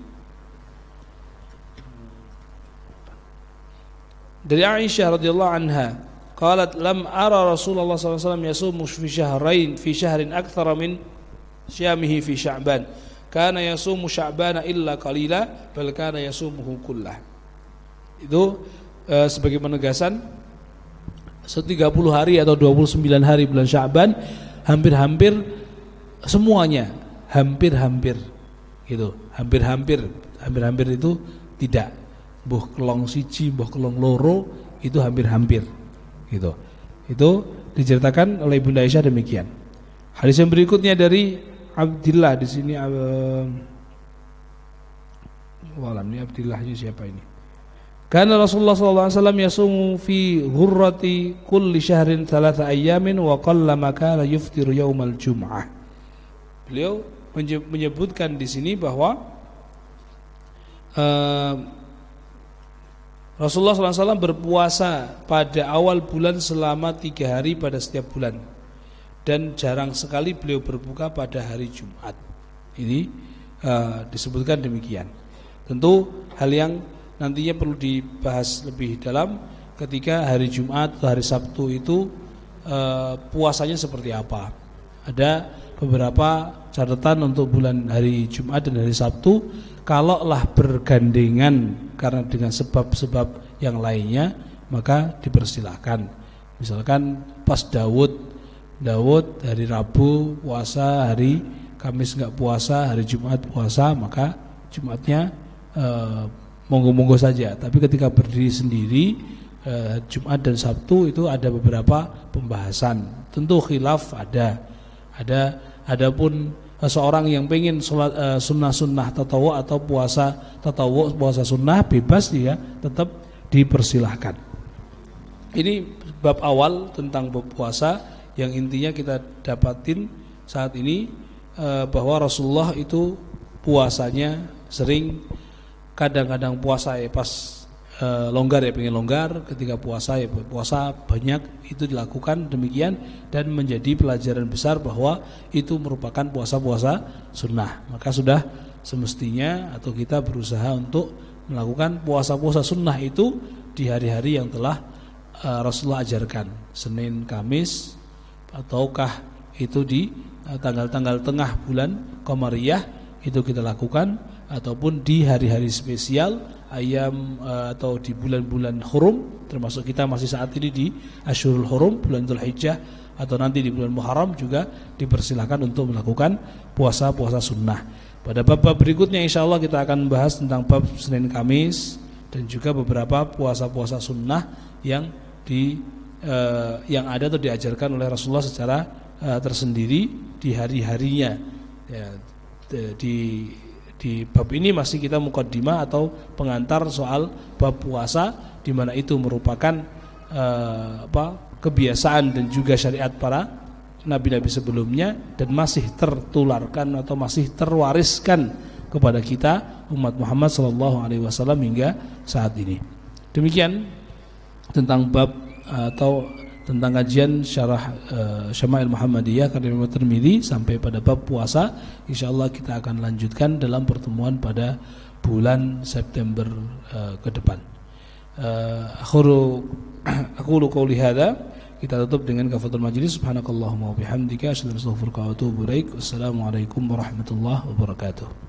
Aisyah radhiyallahu anha, qalat lam ara Rasulullah sallallahu alaihi wasallam yasumu fi syahrin aktsara min syamihi fi Sya'ban. Kana yasumu Sya'bana illa qalila bal kana yasumuhu kullah. Itu sebagai penegasan 30 hari atau 29 hari bulan Sya'ban hampir-hampir semuanya, hampir-hampir gitu. Hampir-hampir itu tidak. Mbuh kelong siji, mbuh kelong loro, itu hampir-hampir gitu. Itu diceritakan oleh Bunda Aisyah demikian. Hadis yang berikutnya dari Abdillah di sini ini Abdillah siapa ini? Karena Rasulullah SAW yasumu fi ghurrati kulli syahrin 3 ayyamin wa qallama kana yuftiru yaumal jum'ah. Beliau menyebutkan di sini bahwa Rasulullah SAW berpuasa pada awal bulan selama 3 hari pada setiap bulan, dan jarang sekali beliau berbuka pada hari Jumat. Ini disebutkan demikian. Tentu hal yang nantinya perlu dibahas lebih dalam ketika hari Jumat atau hari Sabtu itu puasanya seperti apa. Ada beberapa catatan untuk bulan hari Jumat dan hari Sabtu. Kalaulah bergandengan karena dengan sebab-sebab yang lainnya, maka dipersilahkan. Misalkan pas Daud hari Rabu puasa, hari Kamis enggak puasa, hari Jumat puasa, maka Jumatnya monggo-monggo saja. Tapi ketika berdiri sendiri Jumat dan Sabtu itu ada beberapa pembahasan. Tentu khilaf adapun seorang yang pengen sholat sunnah tatawu atau puasa tatawu, puasa sunnah, bebas dia tetap dipersilahkan. Ini bab awal tentang bab puasa yang intinya kita dapatin saat ini, bahwa Rasulullah itu puasanya sering, kadang-kadang puasa pas longgar pengen longgar, ketika puasa puasa banyak, itu dilakukan demikian dan menjadi pelajaran besar bahwa itu merupakan puasa-puasa sunnah. Maka sudah semestinya atau kita berusaha untuk melakukan puasa-puasa sunnah itu di hari-hari yang telah Rasulullah ajarkan, Senin, Kamis, ataukah itu di tanggal-tanggal tengah bulan Qamariyah itu kita lakukan, ataupun di hari-hari spesial ayam atau di bulan-bulan hurum, termasuk kita masih saat ini di Asyurul Hurum, bulan Dzulhijjah, atau nanti di bulan Muharram juga dipersilakan untuk melakukan puasa-puasa sunnah. Pada bab-bab berikutnya insyaallah kita akan membahas tentang bab Senin Kamis dan juga beberapa puasa-puasa sunnah yang ada atau diajarkan oleh Rasulullah secara tersendiri di hari-harinya. Ya, di bab ini masih kita muqaddimah atau pengantar soal bab puasa, di mana itu merupakan kebiasaan dan juga syariat para nabi-nabi sebelumnya dan masih tertularkan atau masih terwariskan kepada kita umat Muhammad SAW hingga saat ini. Demikian tentang bab atau tentang kajian syarah Syama'il Muhammadiyah karya Imam Tirmidzi sampai pada bab puasa. Insyaallah kita akan lanjutkan dalam pertemuan pada bulan September ke depan. Aku qouli hadza, kita tutup dengan kafaratul majlis. Subhanakallahumma wa bihamdika asyhadu an la ilaha illa anta astaghfiruka wa atubu ilaik. Wassalamualaikum warahmatullahi wabarakatuh.